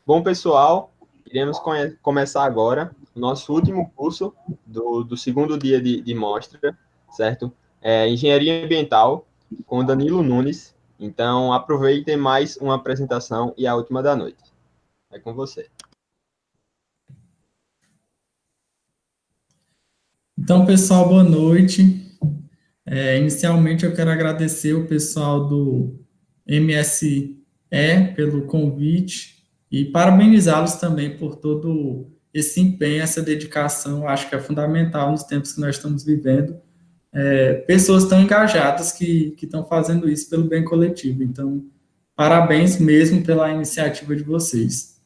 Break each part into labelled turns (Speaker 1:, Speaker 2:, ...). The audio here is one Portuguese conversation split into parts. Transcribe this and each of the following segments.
Speaker 1: Bom, pessoal, iremos começar agora o nosso último curso do segundo dia de mostra, certo? Engenharia Ambiental, com Danilo Nunes. Então, aproveitem mais uma apresentação e a última da noite. É com você.
Speaker 2: Então, pessoal, boa noite. Inicialmente, eu quero agradecer o pessoal do MSE pelo convite e parabenizá-los também por todo esse empenho, essa dedicação. Acho que é fundamental nos tempos que nós estamos vivendo. Pessoas tão engajadas que estão fazendo isso pelo bem coletivo. Então, parabéns mesmo pela iniciativa de vocês.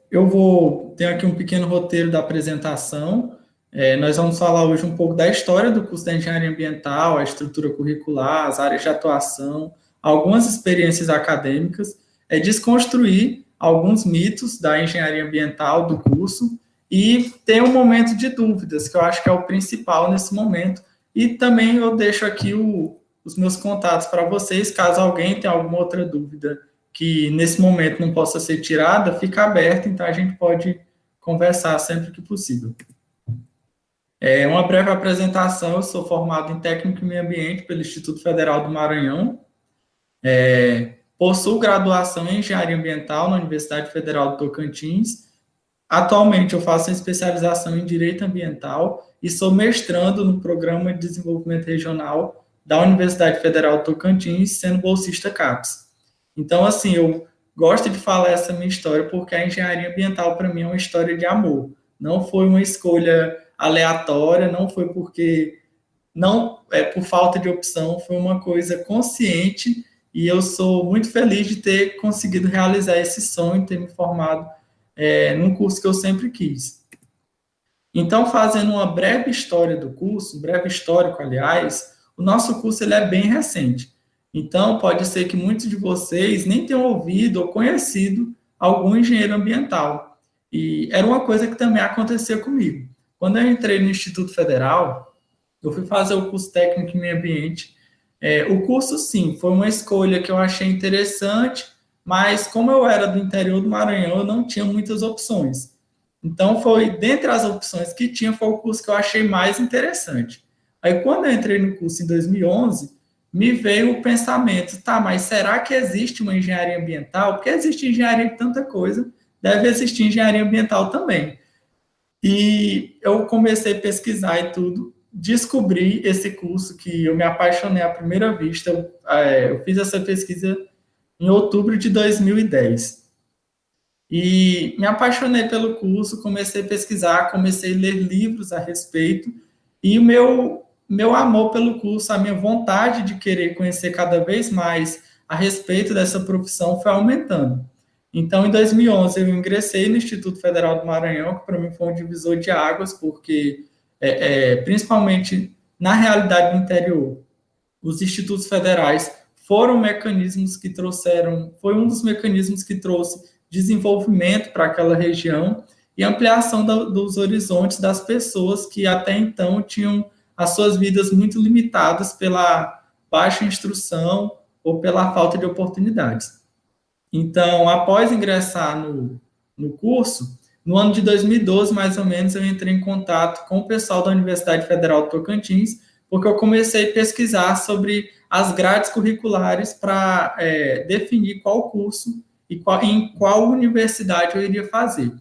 Speaker 2: Eu vou ter aqui um pequeno roteiro da apresentação. Nós vamos falar hoje um pouco da história do curso da engenharia ambiental, a estrutura curricular, as áreas de atuação, algumas experiências acadêmicas, desconstruir alguns mitos da engenharia ambiental do curso e ter um momento de dúvidas, que eu acho que é o principal nesse momento. E também eu deixo aqui os meus contatos para vocês, caso alguém tenha alguma outra dúvida que nesse momento não possa ser tirada, fica aberta, então a gente pode conversar sempre que possível. Uma breve apresentação: eu sou formado em Técnico em Meio Ambiente pelo Instituto Federal do Maranhão, possuo graduação em Engenharia Ambiental na Universidade Federal do Tocantins. Atualmente eu faço especialização em Direito Ambiental e sou mestrando no Programa de Desenvolvimento Regional da Universidade Federal do Tocantins, sendo bolsista CAPES. Então, assim, eu gosto de falar essa minha história porque a engenharia ambiental, para mim, é uma história de amor. Não foi uma escolha aleatória, não foi porque não por falta de opção, foi uma coisa consciente e eu sou muito feliz de ter conseguido realizar esse sonho, ter me formado num curso que eu sempre quis. Então, fazendo uma breve história do curso, um breve histórico, aliás, o nosso curso ele é bem recente. Então, pode ser que muitos de vocês nem tenham ouvido ou conhecido algum engenheiro ambiental. E era uma coisa que também acontecia comigo. Quando eu entrei no Instituto Federal, eu fui fazer o curso técnico em meio ambiente. O curso, sim, foi uma escolha que eu achei interessante, mas como eu era do interior do Maranhão, eu não tinha muitas opções. Então, foi dentre as opções que tinha, foi o curso que eu achei mais interessante. Aí, quando eu entrei no curso em 2011, me veio o pensamento, tá, mas será que existe uma engenharia ambiental? Porque existe engenharia de tanta coisa, deve existir engenharia ambiental também. E eu comecei a pesquisar e tudo, descobri esse curso que eu me apaixonei à primeira vista. Eu fiz essa pesquisa em outubro de 2010. E me apaixonei pelo curso, comecei a pesquisar, comecei a ler livros a respeito, e o meu amor pelo curso, a minha vontade de querer conhecer cada vez mais a respeito dessa profissão foi aumentando. Então, em 2011, eu ingressei no Instituto Federal do Maranhão, que para mim foi um divisor de águas, porque, principalmente na realidade do interior, os institutos federais foram mecanismos que trouxeram, foi um dos mecanismos que trouxe desenvolvimento para aquela região e ampliação dos horizontes das pessoas que até então tinham as suas vidas muito limitadas pela baixa instrução ou pela falta de oportunidades. Então, após ingressar no curso, no ano de 2012, mais ou menos, eu entrei em contato com o pessoal da Universidade Federal do Tocantins, porque eu comecei a pesquisar sobre as grades curriculares para definir qual curso e em qual universidade eu iria fazer.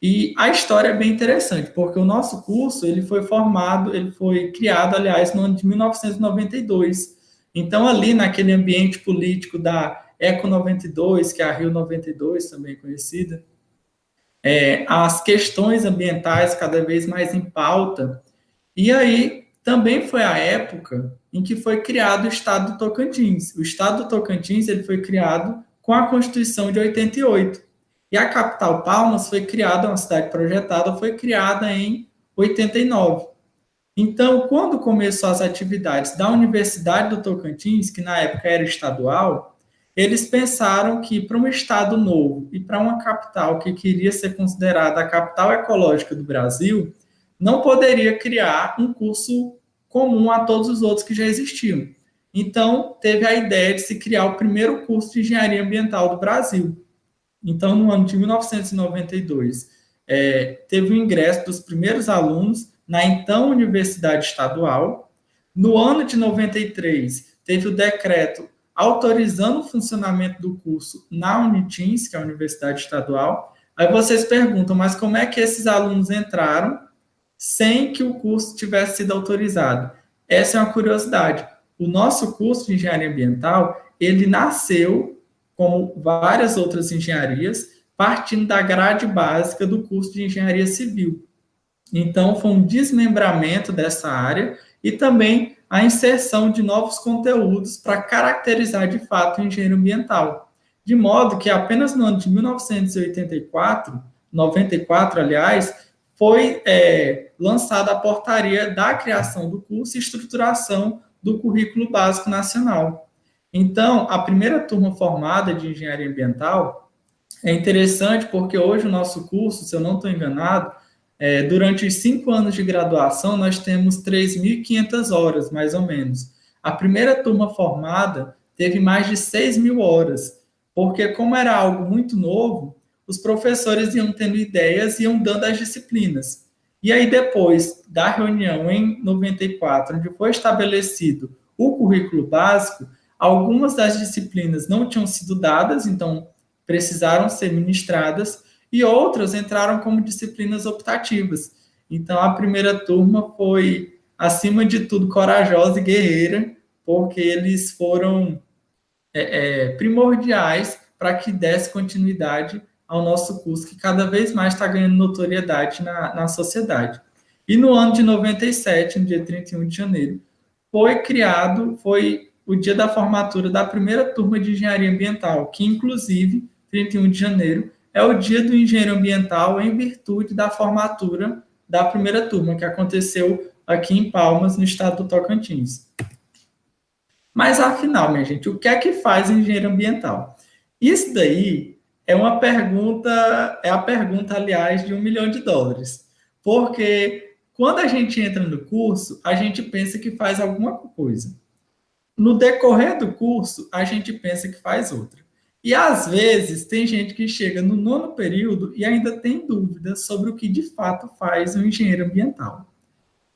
Speaker 2: E a história é bem interessante, porque o nosso curso ele foi criado, aliás, no ano de 1992. Então, ali naquele ambiente político da Eco 92, que é a Rio 92, também conhecida, as questões ambientais cada vez mais em pauta. E aí também foi a época em que foi criado o Estado do Tocantins. O Estado do Tocantins ele foi criado com a Constituição de 88. E a capital Palmas foi criada, uma cidade projetada, foi criada em 89. Então, quando começou as atividades da Universidade do Tocantins, que na época era estadual, eles pensaram que para um estado novo e para uma capital que queria ser considerada a capital ecológica do Brasil, não poderia criar um curso comum a todos os outros que já existiam. Então, teve a ideia de se criar o primeiro curso de engenharia ambiental do Brasil. Então, no ano de 1992, teve o ingresso dos primeiros alunos na então Universidade Estadual. No ano de 93, teve o decreto autorizando o funcionamento do curso na Unitins, que é a Universidade Estadual. Aí vocês perguntam, mas como é que esses alunos entraram sem que o curso tivesse sido autorizado? Essa é uma curiosidade. O nosso curso de engenharia ambiental, ele nasceu, como várias outras engenharias, partindo da grade básica do curso de engenharia civil. Então, foi um desmembramento dessa área e também a inserção de novos conteúdos para caracterizar de fato o engenheiro ambiental. De modo que apenas no ano de 1984, 94, aliás, foi lançada a portaria da criação do curso e estruturação do currículo básico nacional. Então, a primeira turma formada de engenharia ambiental é interessante porque hoje o nosso curso, se eu não estou enganado, durante os 5 anos de graduação, nós temos 3.500 horas, mais ou menos. A primeira turma formada teve mais de 6.000 horas, porque como era algo muito novo, os professores iam tendo ideias e iam dando as disciplinas. E aí, depois da reunião em 94, onde foi estabelecido o currículo básico, algumas das disciplinas não tinham sido dadas, então precisaram ser ministradas, e outras entraram como disciplinas optativas. Então, a primeira turma foi, acima de tudo, corajosa e guerreira, porque eles foram primordiais para que desse continuidade ao nosso curso, que cada vez mais está ganhando notoriedade na sociedade. E no ano de 97, no dia 31 de janeiro, foi o dia da formatura da primeira turma de engenharia ambiental, que inclusive, 31 de janeiro, é o dia do engenheiro ambiental em virtude da formatura da primeira turma, que aconteceu aqui em Palmas, no estado do Tocantins. Mas, afinal, minha gente, o que é que faz o engenheiro ambiental? Isso daí é a pergunta, aliás, de $1 milhão. Porque quando a gente entra no curso, a gente pensa que faz alguma coisa. No decorrer do curso, a gente pensa que faz outra. E, às vezes, tem gente que chega no 9º período e ainda tem dúvidas sobre o que, de fato, faz um engenheiro ambiental.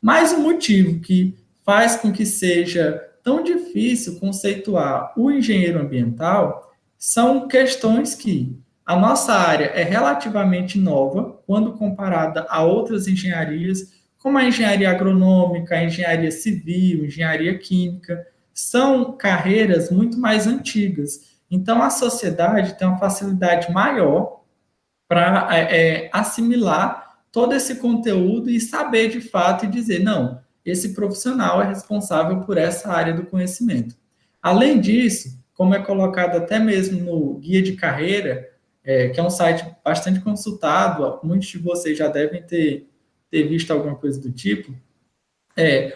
Speaker 2: Mas o motivo que faz com que seja tão difícil conceituar o engenheiro ambiental são questões que a nossa área é relativamente nova quando comparada a outras engenharias, como a engenharia agronômica, a engenharia civil, engenharia química, são carreiras muito mais antigas. Então, a sociedade tem uma facilidade maior para assimilar todo esse conteúdo e saber de fato e dizer, não, esse profissional é responsável por essa área do conhecimento. Além disso, como é colocado até mesmo no Guia de Carreira, que é um site bastante consultado, muitos de vocês já devem ter visto alguma coisa do tipo,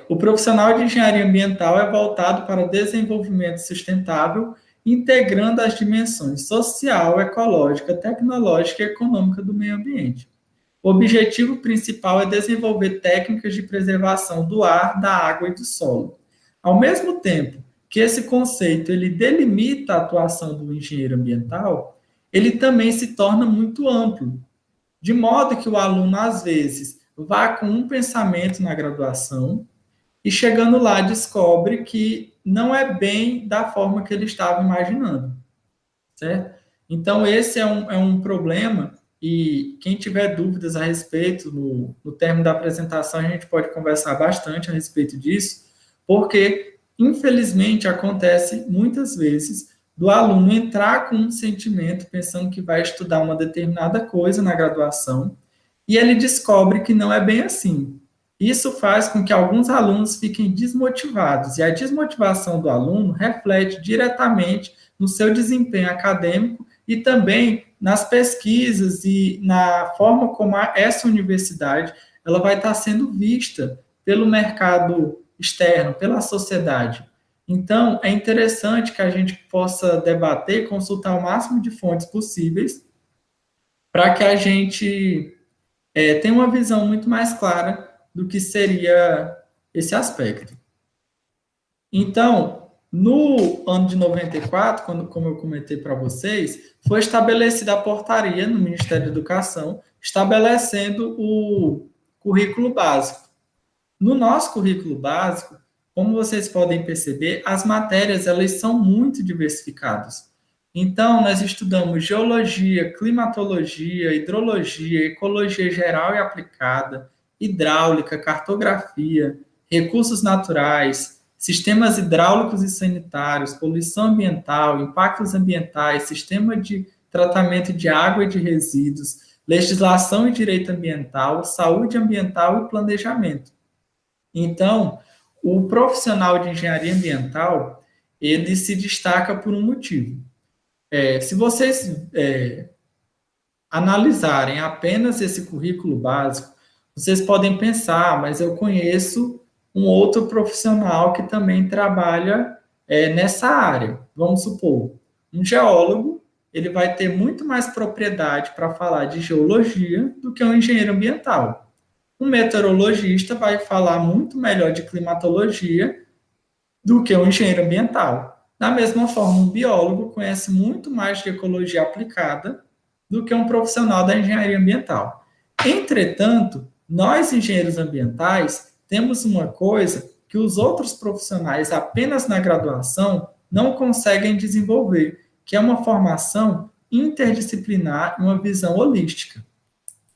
Speaker 2: o profissional de engenharia ambiental é voltado para o desenvolvimento sustentável, integrando as dimensões social, ecológica, tecnológica e econômica do meio ambiente. O objetivo principal é desenvolver técnicas de preservação do ar, da água e do solo. Ao mesmo tempo que esse conceito ele delimita a atuação do engenheiro ambiental, ele também se torna muito amplo, de modo que o aluno, às vezes, vá com um pensamento na graduação e chegando lá descobre que não é bem da forma que ele estava imaginando, certo? Então, esse é um problema e quem tiver dúvidas a respeito, no termo da apresentação, a gente pode conversar bastante a respeito disso, porque, infelizmente, acontece muitas vezes do aluno entrar com um sentimento pensando que vai estudar uma determinada coisa na graduação e ele descobre que não é bem assim. Isso faz com que alguns alunos fiquem desmotivados, e a desmotivação do aluno reflete diretamente no seu desempenho acadêmico e também nas pesquisas e na forma como essa universidade ela vai estar sendo vista pelo mercado externo, pela sociedade. Então, é interessante que a gente possa debater e consultar o máximo de fontes possíveis para que a gente tenha uma visão muito mais clara do que seria esse aspecto. Então, No ano de 94, como eu comentei para vocês, foi estabelecida a portaria no Ministério da Educação, estabelecendo o currículo básico. No nosso currículo básico, como vocês podem perceber, as matérias elas são muito diversificadas. Então, nós estudamos geologia, climatologia, hidrologia, ecologia geral e aplicada, hidráulica, cartografia, recursos naturais, sistemas hidráulicos e sanitários, poluição ambiental, impactos ambientais, sistema de tratamento de água e de resíduos, legislação e direito ambiental, saúde ambiental e planejamento. Então, o profissional de engenharia ambiental, ele se destaca por um motivo. Se vocês analisarem apenas esse currículo básico, vocês podem pensar, mas eu conheço um outro profissional que também trabalha nessa área. Vamos supor, um geólogo, ele vai ter muito mais propriedade para falar de geologia do que um engenheiro ambiental. Um meteorologista vai falar muito melhor de climatologia do que um engenheiro ambiental. Da mesma forma, um biólogo conhece muito mais de ecologia aplicada do que um profissional da engenharia ambiental. Entretanto, nós, engenheiros ambientais, temos uma coisa que os outros profissionais, apenas na graduação, não conseguem desenvolver, que é uma formação interdisciplinar e uma visão holística.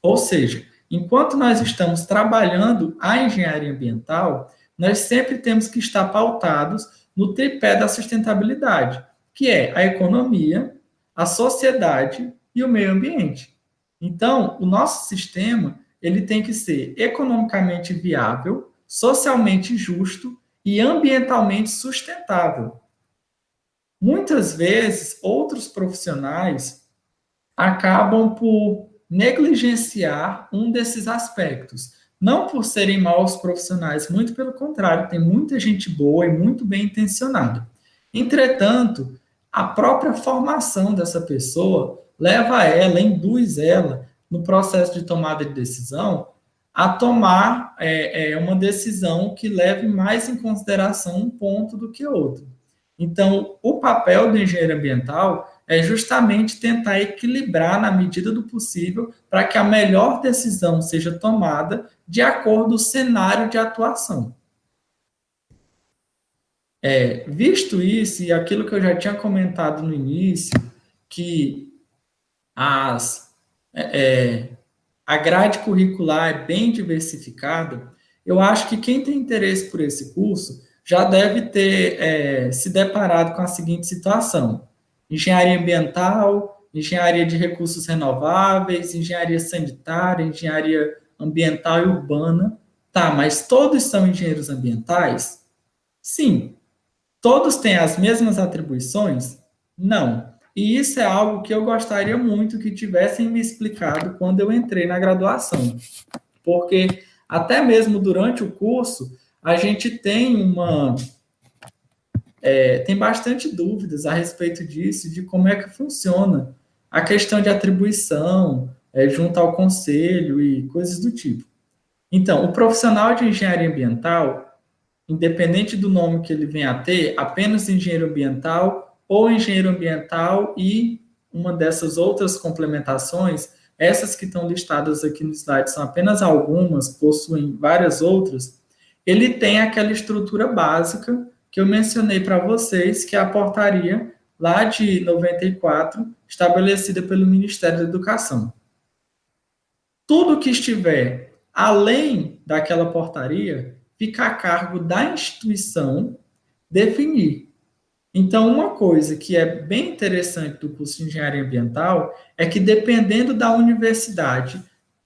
Speaker 2: Ou seja, enquanto nós estamos trabalhando a engenharia ambiental, nós sempre temos que estar pautados no tripé da sustentabilidade, que é a economia, a sociedade e o meio ambiente. Então, o nosso sistema ele tem que ser economicamente viável, socialmente justo e ambientalmente sustentável. Muitas vezes, outros profissionais acabam por negligenciar um desses aspectos. Não por serem maus profissionais, muito pelo contrário, tem muita gente boa e muito bem intencionada. Entretanto, a própria formação dessa pessoa leva ela, induz ela, no processo de tomada de decisão, a tomar uma decisão que leve mais em consideração um ponto do que outro. Então, o papel do engenheiro ambiental é justamente tentar equilibrar na medida do possível para que a melhor decisão seja tomada de acordo com o cenário de atuação. Visto isso, e aquilo que eu já tinha comentado no início, que a grade curricular é bem diversificada, eu acho que quem tem interesse por esse curso já deve ter se deparado com a seguinte situação: engenharia ambiental, engenharia de recursos renováveis, engenharia sanitária, engenharia ambiental e urbana. Tá, mas todos são engenheiros ambientais? Sim. Todos têm as mesmas atribuições? Não. E isso é algo que eu gostaria muito que tivessem me explicado quando eu entrei na graduação. Porque até mesmo durante o curso, a gente tem tem bastante dúvidas a respeito disso, de como é que funciona a questão de atribuição junto ao conselho e coisas do tipo. Então, o profissional de engenharia ambiental, independente do nome que ele venha a ter, apenas engenheiro ambiental ou engenheiro ambiental e uma dessas outras complementações, essas que estão listadas aqui no slide são apenas algumas, possuem várias outras, ele tem aquela estrutura básica que eu mencionei para vocês, que é a portaria lá de 94, estabelecida pelo Ministério da Educação. Tudo que estiver além daquela portaria fica a cargo da instituição definir. Então, uma coisa que é bem interessante do curso de engenharia ambiental é que, dependendo da universidade,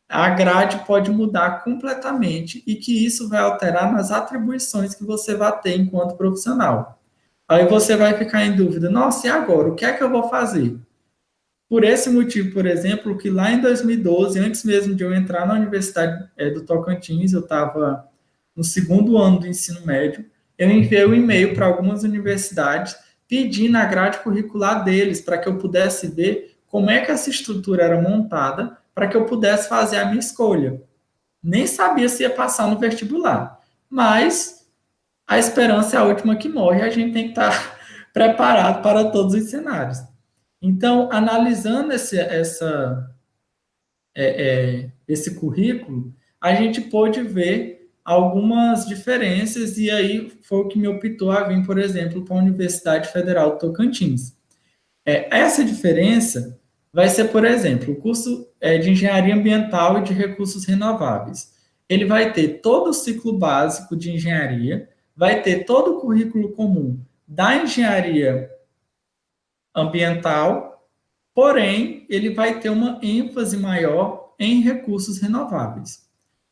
Speaker 2: a grade pode mudar completamente e que isso vai alterar nas atribuições que você vai ter enquanto profissional. Aí você vai ficar em dúvida: nossa, e agora? O que é que eu vou fazer? Por esse motivo, por exemplo, que lá em 2012, antes mesmo de eu entrar na Universidade do Tocantins, eu estava no segundo ano do ensino médio, eu enviei um e-mail para algumas universidades pedindo a grade curricular deles, para que eu pudesse ver como é que essa estrutura era montada, para que eu pudesse fazer a minha escolha. Nem sabia se ia passar no vestibular, mas a esperança é a última que morre, e a gente tem que estar preparado para todos os cenários. Então, analisando esse currículo, a gente pôde ver algumas diferenças, e aí foi o que me optou a vir, por exemplo, para a Universidade Federal do Tocantins. Essa diferença vai ser, por exemplo, o curso de Engenharia Ambiental e de Recursos Renováveis. Ele vai ter todo o ciclo básico de engenharia, vai ter todo o currículo comum da engenharia ambiental, porém, ele vai ter uma ênfase maior em recursos renováveis.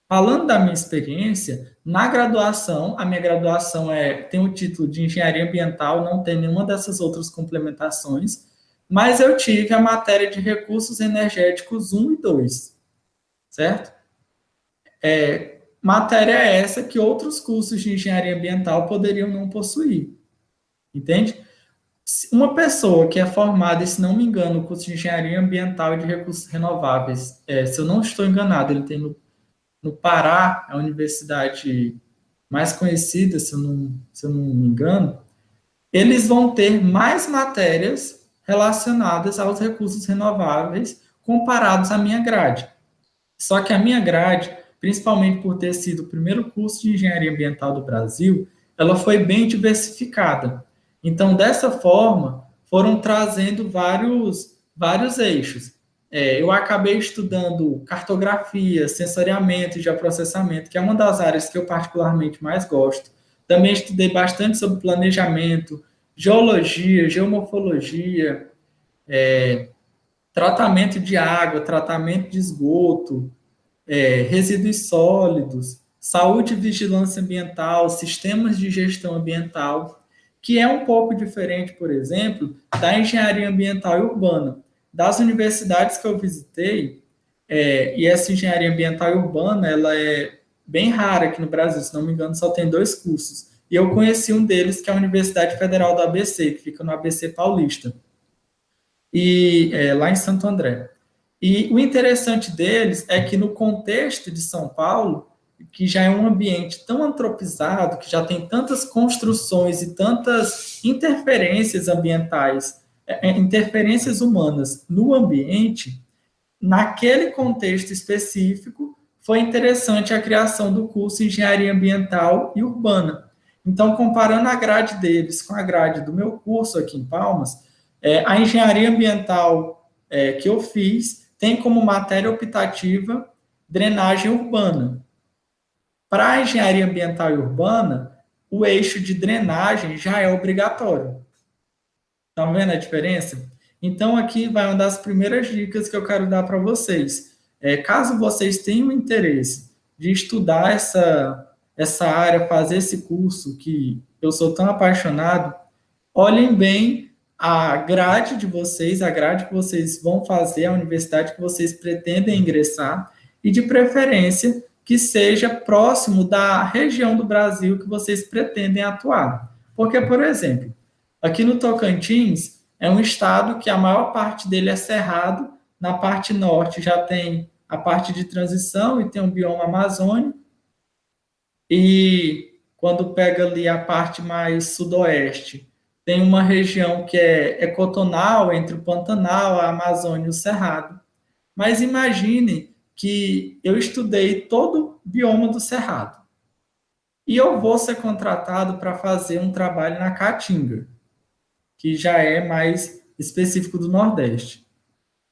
Speaker 2: Falando da minha experiência, na graduação, a minha graduação tem o título de Engenharia Ambiental, não tem nenhuma dessas outras complementações, mas eu tive a matéria de Recursos Energéticos 1 e 2, certo? Matéria essa que outros cursos de Engenharia Ambiental poderiam não possuir, entende? Uma pessoa que é formada, e se não me engano, no curso de Engenharia Ambiental e de Recursos Renováveis, se eu não estou enganado, ele tem no Pará, a universidade mais conhecida, se eu não me engano, eles vão ter mais matérias relacionadas aos recursos renováveis comparados à minha grade. Só que a minha grade, principalmente por ter sido o primeiro curso de engenharia ambiental do Brasil, ela foi bem diversificada. Então, dessa forma, foram trazendo vários eixos. Eu acabei estudando cartografia, sensoriamento e geoprocessamento, que é uma das áreas que eu particularmente mais gosto. Também estudei bastante sobre planejamento, geologia, geomorfologia, tratamento de água, tratamento de esgoto, resíduos sólidos, saúde e vigilância ambiental, sistemas de gestão ambiental, que é um pouco diferente, por exemplo, da engenharia ambiental e urbana. Das universidades que eu visitei, e essa engenharia ambiental e urbana, ela é bem rara aqui no Brasil, se não me engano, só tem 2 cursos. E eu conheci um deles, que é a Universidade Federal do ABC, que fica no ABC Paulista, e lá em Santo André. E o interessante deles é que no contexto de São Paulo, que já é um ambiente tão antropizado, que já tem tantas construções e tantas interferências ambientais, interferências humanas no ambiente, naquele contexto específico, foi interessante a criação do curso Engenharia Ambiental e Urbana. Então, comparando a grade deles com a grade do meu curso aqui em Palmas, a engenharia ambiental que eu fiz tem como matéria optativa drenagem urbana. Para a engenharia ambiental e urbana, o eixo de drenagem já é obrigatório. Estão vendo a diferença? Então, aqui vai uma das primeiras dicas que eu quero dar para vocês. Caso vocês tenham interesse de estudar essa área, fazer esse curso que eu sou tão apaixonado, olhem bem a grade de vocês, a grade que vocês vão fazer, a universidade que vocês pretendem ingressar, e de preferência que seja próximo da região do Brasil que vocês pretendem atuar. Porque, por exemplo, aqui no Tocantins, é um estado que a maior parte dele é cerrado, na parte norte já tem a parte de transição e tem um bioma amazônico, e quando pega ali a parte mais sudoeste, tem uma região que é ecotonal, entre o Pantanal, a Amazônia e o Cerrado. Mas imagine que eu estudei todo o bioma do Cerrado. E eu vou ser contratado para fazer um trabalho na Caatinga, que já é mais específico do Nordeste.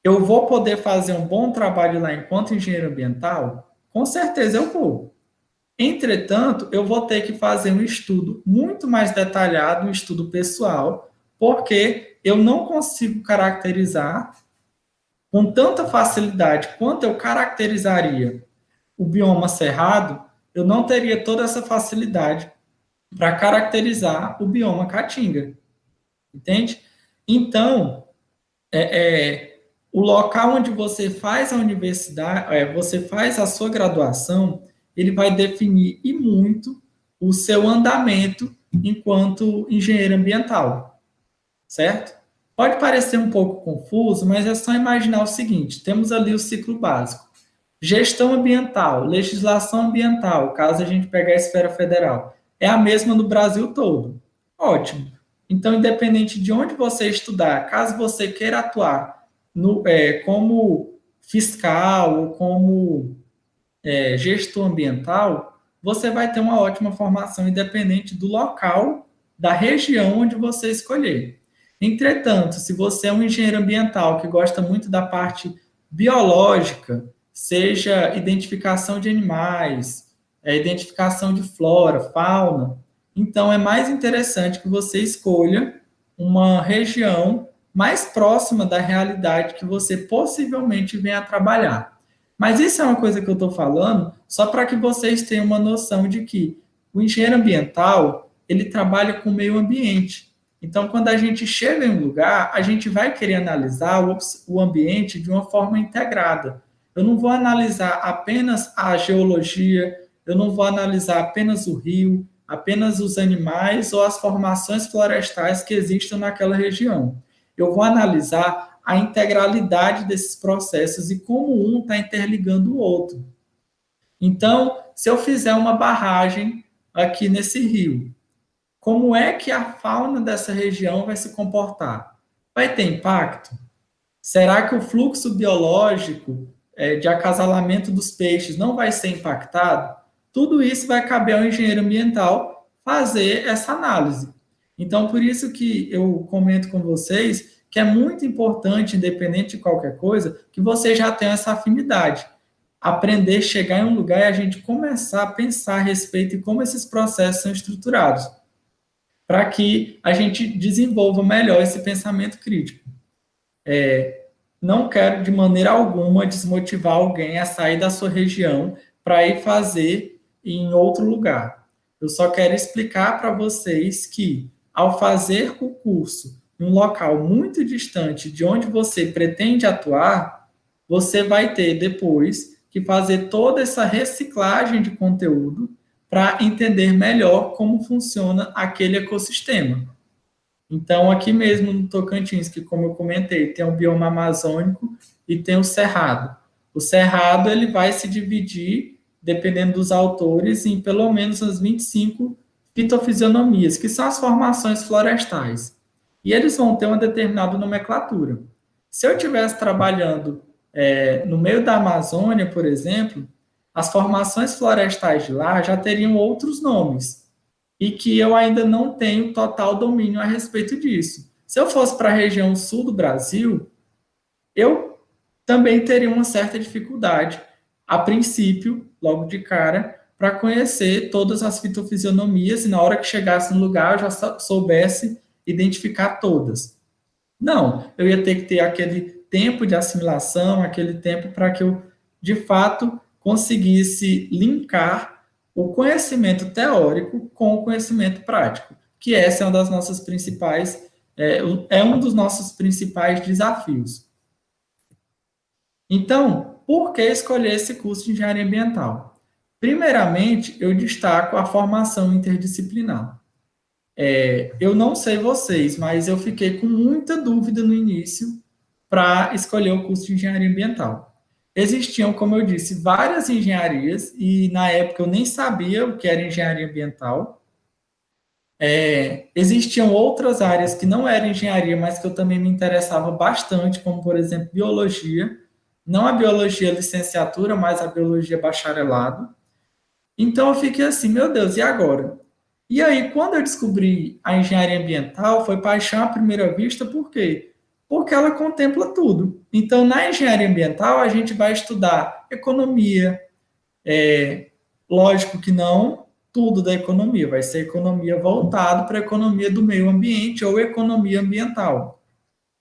Speaker 2: Eu vou poder fazer um bom trabalho lá enquanto engenheiro ambiental? Com certeza eu vou. Entretanto, eu vou ter que fazer um estudo muito mais detalhado, um estudo pessoal, porque eu não consigo caracterizar com tanta facilidade quanto eu caracterizaria o bioma cerrado, eu não teria toda essa facilidade para caracterizar o bioma caatinga. Entende? Então, o local onde você faz a universidade, você faz a sua graduação, ele vai definir e muito o seu andamento enquanto engenheiro ambiental, certo? Pode parecer um pouco confuso, mas é só imaginar o seguinte: temos ali o ciclo básico. Gestão ambiental, legislação ambiental, caso a gente pegue a esfera federal. é a mesma no Brasil todo. Ótimo. Então, independente de onde você estudar, caso você queira atuar como fiscal ou como gestor ambiental, você vai ter uma ótima formação independente do local, da região onde você escolher. Entretanto, se você é um engenheiro ambiental que gosta muito da parte biológica, seja identificação de animais, identificação de flora, fauna, então é mais interessante que você escolha uma região mais próxima da realidade que você possivelmente venha a trabalhar. Mas isso é uma coisa que eu estou falando só para que vocês tenham uma noção de que o engenheiro ambiental, ele trabalha com o meio ambiente. Então, quando a gente chega em um lugar, a gente vai querer analisar o ambiente de uma forma integrada. Eu não vou analisar apenas a geologia, eu não vou analisar apenas o rio, apenas os animais ou as formações florestais que existem naquela região. Eu vou analisar a integralidade desses processos e como um está interligando o outro. Então, se eu fizer uma barragem aqui nesse rio, como é que a fauna dessa região vai se comportar? Vai ter impacto? Será que o fluxo biológico de acasalamento dos peixes não vai ser impactado? Tudo isso vai caber ao engenheiro ambiental fazer essa análise. Então, por isso que eu comento com vocês que é muito importante, independente de qualquer coisa, que você já tenha essa afinidade. Aprender a chegar em um lugar e a gente começar a pensar a respeito de como esses processos são estruturados, para que a gente desenvolva melhor esse pensamento crítico. Não quero, de maneira alguma, desmotivar alguém a sair da sua região para ir fazer em outro lugar. Eu só quero explicar para vocês que, ao fazer o curso em um local muito distante de onde você pretende atuar, você vai ter depois que fazer toda essa reciclagem de conteúdo para entender melhor como funciona aquele ecossistema. Então, aqui mesmo no Tocantins, que como eu comentei, tem o bioma amazônico e tem o cerrado. O cerrado ele vai se dividir, dependendo dos autores, em pelo menos as 25 fitofisionomias, que são as formações florestais. E eles vão ter uma determinada nomenclatura. Se eu estivesse trabalhando no meio da Amazônia, por exemplo, as formações florestais de lá já teriam outros nomes e que eu ainda não tenho total domínio a respeito disso. Se eu fosse para a região sul do Brasil, eu também teria uma certa dificuldade, a princípio, logo de cara, para conhecer todas as fitofisionomias e na hora que chegasse no lugar eu já soubesse identificar todas. Não, eu ia ter que ter aquele tempo de assimilação, aquele tempo para que eu, de fato, conseguisse linkar o conhecimento teórico com o conhecimento prático, que essa é uma das nossas principais, um dos nossos principais desafios. Então, por que escolher esse curso de engenharia ambiental? Primeiramente, eu destaco a formação interdisciplinar. Eu não sei vocês, mas eu fiquei com muita dúvida no início para escolher o curso de engenharia ambiental. Existiam, como eu disse, várias engenharias e na época eu nem sabia o que era engenharia ambiental. Existiam outras áreas que não eram engenharia, mas que eu também me interessava bastante, como por exemplo biologia, não a biologia licenciatura, mas a biologia bacharelado. Então eu fiquei assim, meu Deus, e agora? E aí, quando eu descobri a engenharia ambiental, foi paixão à primeira vista, por quê? Porque ela contempla tudo. Então, na engenharia ambiental, a gente vai estudar economia, lógico que não tudo da economia, vai ser economia voltada para a economia do meio ambiente ou economia ambiental,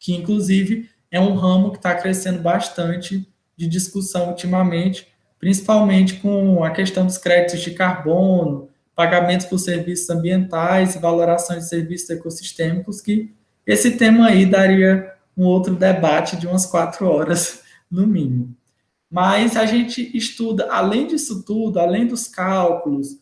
Speaker 2: que inclusive é um ramo que está crescendo bastante de discussão ultimamente, principalmente com a questão dos créditos de carbono, pagamentos por serviços ambientais e valoração de serviços ecossistêmicos, que esse tema aí daria um outro debate de umas 4 horas, no mínimo. Mas a gente estuda, além disso tudo, além dos cálculos,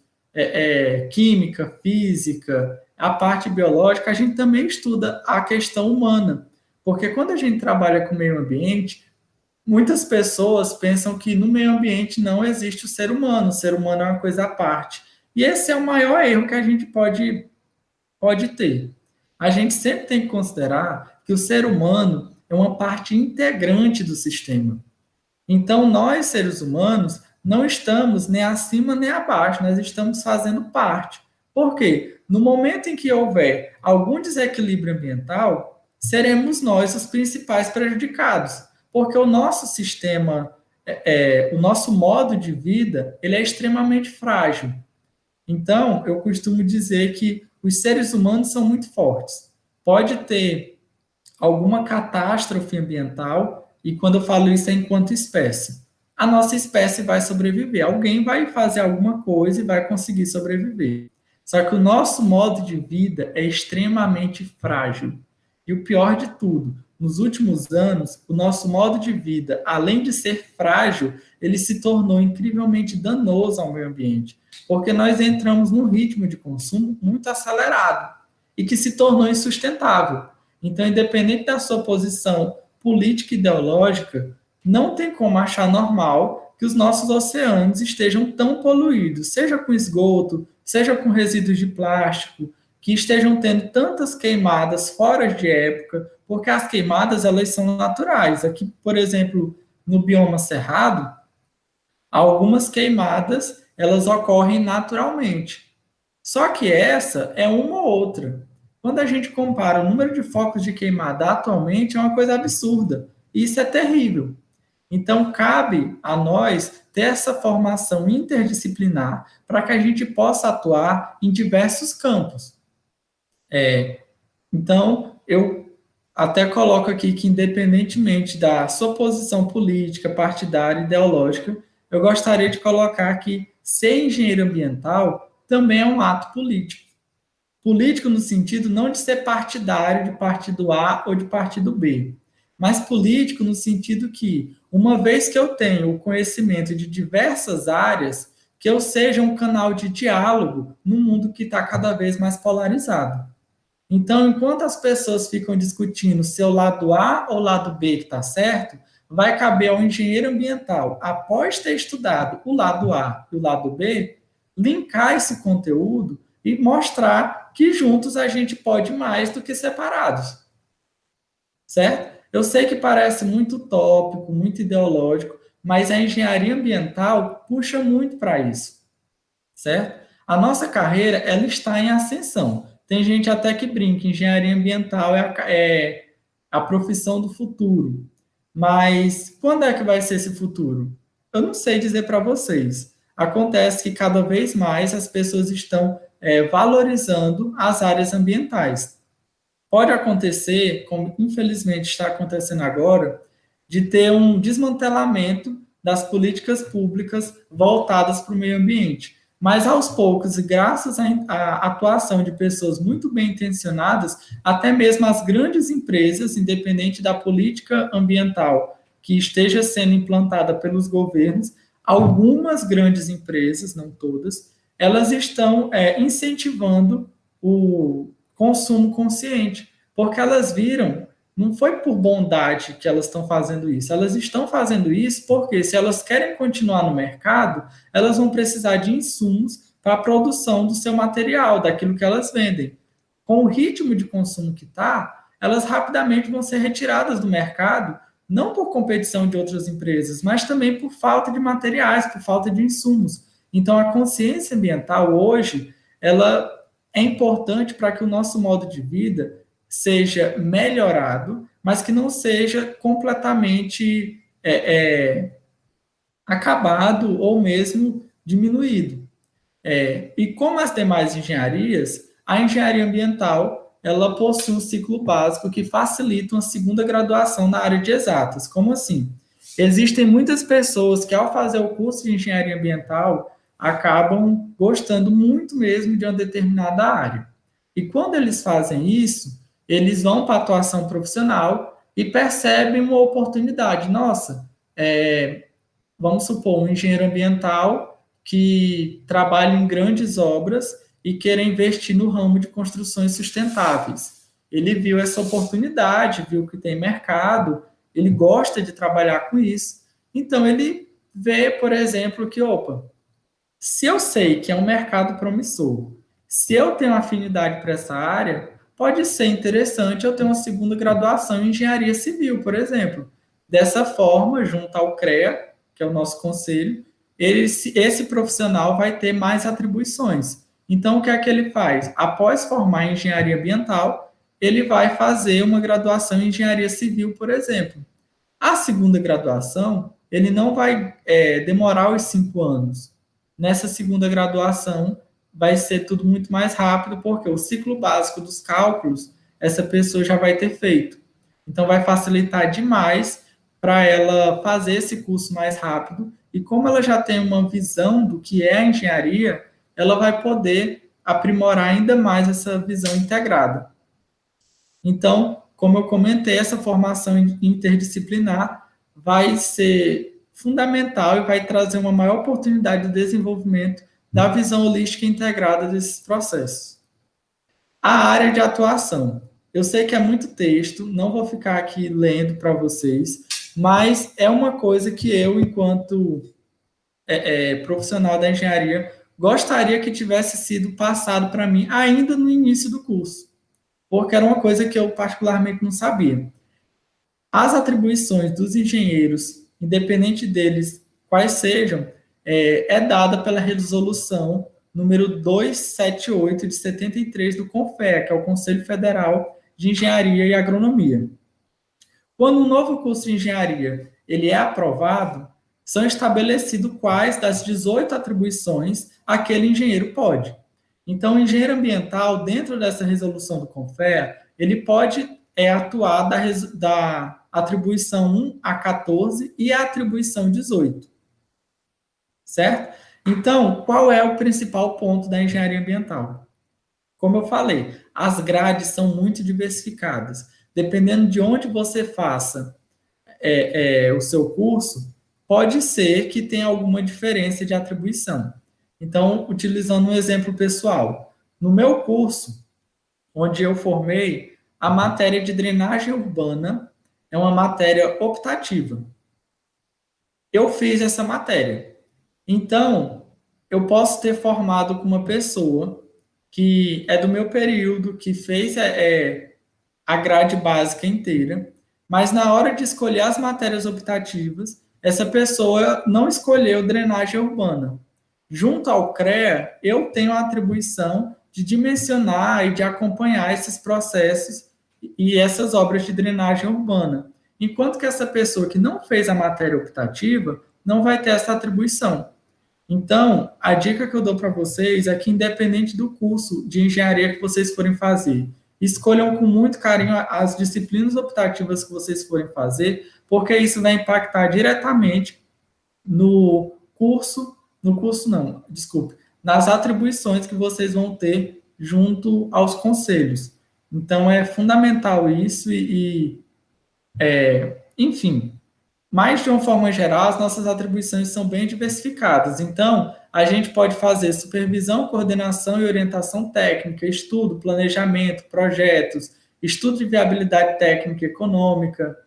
Speaker 2: química, física, a parte biológica, a gente também estuda a questão humana. Porque quando a gente trabalha com o meio ambiente, muitas pessoas pensam que no meio ambiente não existe o ser humano é uma coisa à parte. E esse é o maior erro que a gente pode ter. A gente sempre tem que considerar que o ser humano é uma parte integrante do sistema. Então, nós, seres humanos, não estamos nem acima nem abaixo, nós estamos fazendo parte. Por quê? No momento em que houver algum desequilíbrio ambiental, seremos nós os principais prejudicados, porque o nosso sistema, o nosso modo de vida, ele é extremamente frágil. Então, eu costumo dizer que os seres humanos são muito fortes. Pode ter alguma catástrofe ambiental, e quando eu falo isso é enquanto espécie. A nossa espécie vai sobreviver, alguém vai fazer alguma coisa e vai conseguir sobreviver. Só que o nosso modo de vida é extremamente frágil. E o pior de tudo, nos últimos anos, o nosso modo de vida, além de ser frágil, ele se tornou incrivelmente danoso ao meio ambiente, porque nós entramos num ritmo de consumo muito acelerado e que se tornou insustentável. Então, independente da sua posição política e ideológica, não tem como achar normal que os nossos oceanos estejam tão poluídos, seja com esgoto, seja com resíduos de plástico, que estejam tendo tantas queimadas fora de época, porque as queimadas elas são naturais. Aqui, por exemplo, no bioma cerrado, algumas queimadas elas ocorrem naturalmente. Só que essa é uma ou outra. Quando a gente compara o número de focos de queimada atualmente, é uma coisa absurda. Isso é terrível. Então, cabe a nós ter essa formação interdisciplinar para que a gente possa atuar em diversos campos. Então, eu até coloco aqui que, independentemente da sua posição política, partidária, ideológica, eu gostaria de colocar que ser engenheiro ambiental também é um ato político. Político no sentido não de ser partidário de partido A ou de partido B, mas político no sentido que, uma vez que eu tenho o conhecimento de diversas áreas, que eu seja um canal de diálogo num mundo que está cada vez mais polarizado. Então, enquanto as pessoas ficam discutindo se é o lado A ou o lado B que está certo, vai caber ao engenheiro ambiental, após ter estudado o lado A e o lado B, linkar esse conteúdo e mostrar que juntos a gente pode mais do que separados. Certo? Eu sei que parece muito utópico, muito ideológico, mas a engenharia ambiental puxa muito para isso. Certo? A nossa carreira ela está em ascensão. Tem gente até que brinca, engenharia ambiental é a profissão do futuro. Mas quando é que vai ser esse futuro? Eu não sei dizer para vocês. Acontece que cada vez mais as pessoas estão valorizando as áreas ambientais. Pode acontecer, como infelizmente está acontecendo agora, de ter um desmantelamento das políticas públicas voltadas para o meio ambiente. Mas aos poucos, e graças à atuação de pessoas muito bem intencionadas, até mesmo as grandes empresas, independente da política ambiental que esteja sendo implantada pelos governos, algumas grandes empresas, não todas, elas estão incentivando o consumo consciente, porque elas viram, não foi por bondade que elas estão fazendo isso, elas estão fazendo isso porque se elas querem continuar no mercado, elas vão precisar de insumos para a produção do seu material, daquilo que elas vendem. Com o ritmo de consumo que está, elas rapidamente vão ser retiradas do mercado, não por competição de outras empresas, mas também por falta de materiais, por falta de insumos. Então, a consciência ambiental hoje, ela é importante para que o nosso modo de vida seja melhorado, mas que não seja completamente acabado ou mesmo diminuído. E como as demais engenharias, a engenharia ambiental ela possui um ciclo básico que facilita uma segunda graduação na área de exatas. Como assim? Existem muitas pessoas que, ao fazer o curso de engenharia ambiental, acabam gostando muito mesmo de uma determinada área. E quando eles fazem isso, eles vão para a atuação profissional e percebem uma oportunidade. Nossa, vamos supor, um engenheiro ambiental que trabalha em grandes obras e queira investir no ramo de construções sustentáveis. Ele viu essa oportunidade, viu que tem mercado, ele gosta de trabalhar com isso. Então, ele vê, por exemplo, que, Se eu sei que é um mercado promissor, se eu tenho afinidade para essa área, pode ser interessante eu ter uma segunda graduação em engenharia civil, por exemplo. Dessa forma, junto ao CREA, que é o nosso conselho, esse profissional vai ter mais atribuições. Então, o que é que ele faz? Após formar em engenharia ambiental, ele vai fazer uma graduação em engenharia civil, por exemplo. A segunda graduação, ele não vai demorar os 5 anos. Nessa segunda graduação, vai ser tudo muito mais rápido, porque o ciclo básico dos cálculos, essa pessoa já vai ter feito. Então, vai facilitar demais para ela fazer esse curso mais rápido. E como ela já tem uma visão do que é a engenharia, ela vai poder aprimorar ainda mais essa visão integrada. Então, como eu comentei, essa formação interdisciplinar vai ser fundamental e vai trazer uma maior oportunidade de desenvolvimento da visão holística integrada desses processos. A área de atuação. Eu sei que é muito texto, não vou ficar aqui lendo para vocês, mas é uma coisa que eu, enquanto profissional da engenharia, gostaria que tivesse sido passado para mim ainda no início do curso, porque era uma coisa que eu particularmente não sabia. As atribuições dos engenheiros, independente deles quais sejam, dada pela resolução número 278 de 73 do CONFEA, que é o Conselho Federal de Engenharia e Agronomia. Quando um novo curso de engenharia ele é aprovado, são estabelecidos quais das 18 atribuições aquele engenheiro pode. Então, o engenheiro ambiental, dentro dessa resolução do CONFEA, ele pode atuar da atribuição 1 a 14 e a atribuição 18. Certo? Então, qual é o principal ponto da engenharia ambiental? Como eu falei, as grades são muito diversificadas. Dependendo de onde você faça o seu curso, pode ser que tenha alguma diferença de atribuição. Então, utilizando um exemplo pessoal, no meu curso, onde eu formei, a matéria de drenagem urbana é uma matéria optativa. Eu fiz essa matéria. Então, eu posso ter formado com uma pessoa que é do meu período, que fez a grade básica inteira, mas na hora de escolher as matérias optativas, essa pessoa não escolheu drenagem urbana. Junto ao CREA, eu tenho a atribuição de dimensionar e de acompanhar esses processos e essas obras de drenagem urbana. Enquanto que essa pessoa que não fez a matéria optativa não vai ter essa atribuição. Então, a dica que eu dou para vocês é que, independente do curso de engenharia que vocês forem fazer, escolham com muito carinho as disciplinas optativas que vocês forem fazer, porque isso vai impactar diretamente nas atribuições que vocês vão ter junto aos conselhos. Então, é fundamental isso enfim, mas de uma forma geral, as nossas atribuições são bem diversificadas. Então, a gente pode fazer supervisão, coordenação e orientação técnica, estudo, planejamento, projetos, estudo de viabilidade técnica e econômica,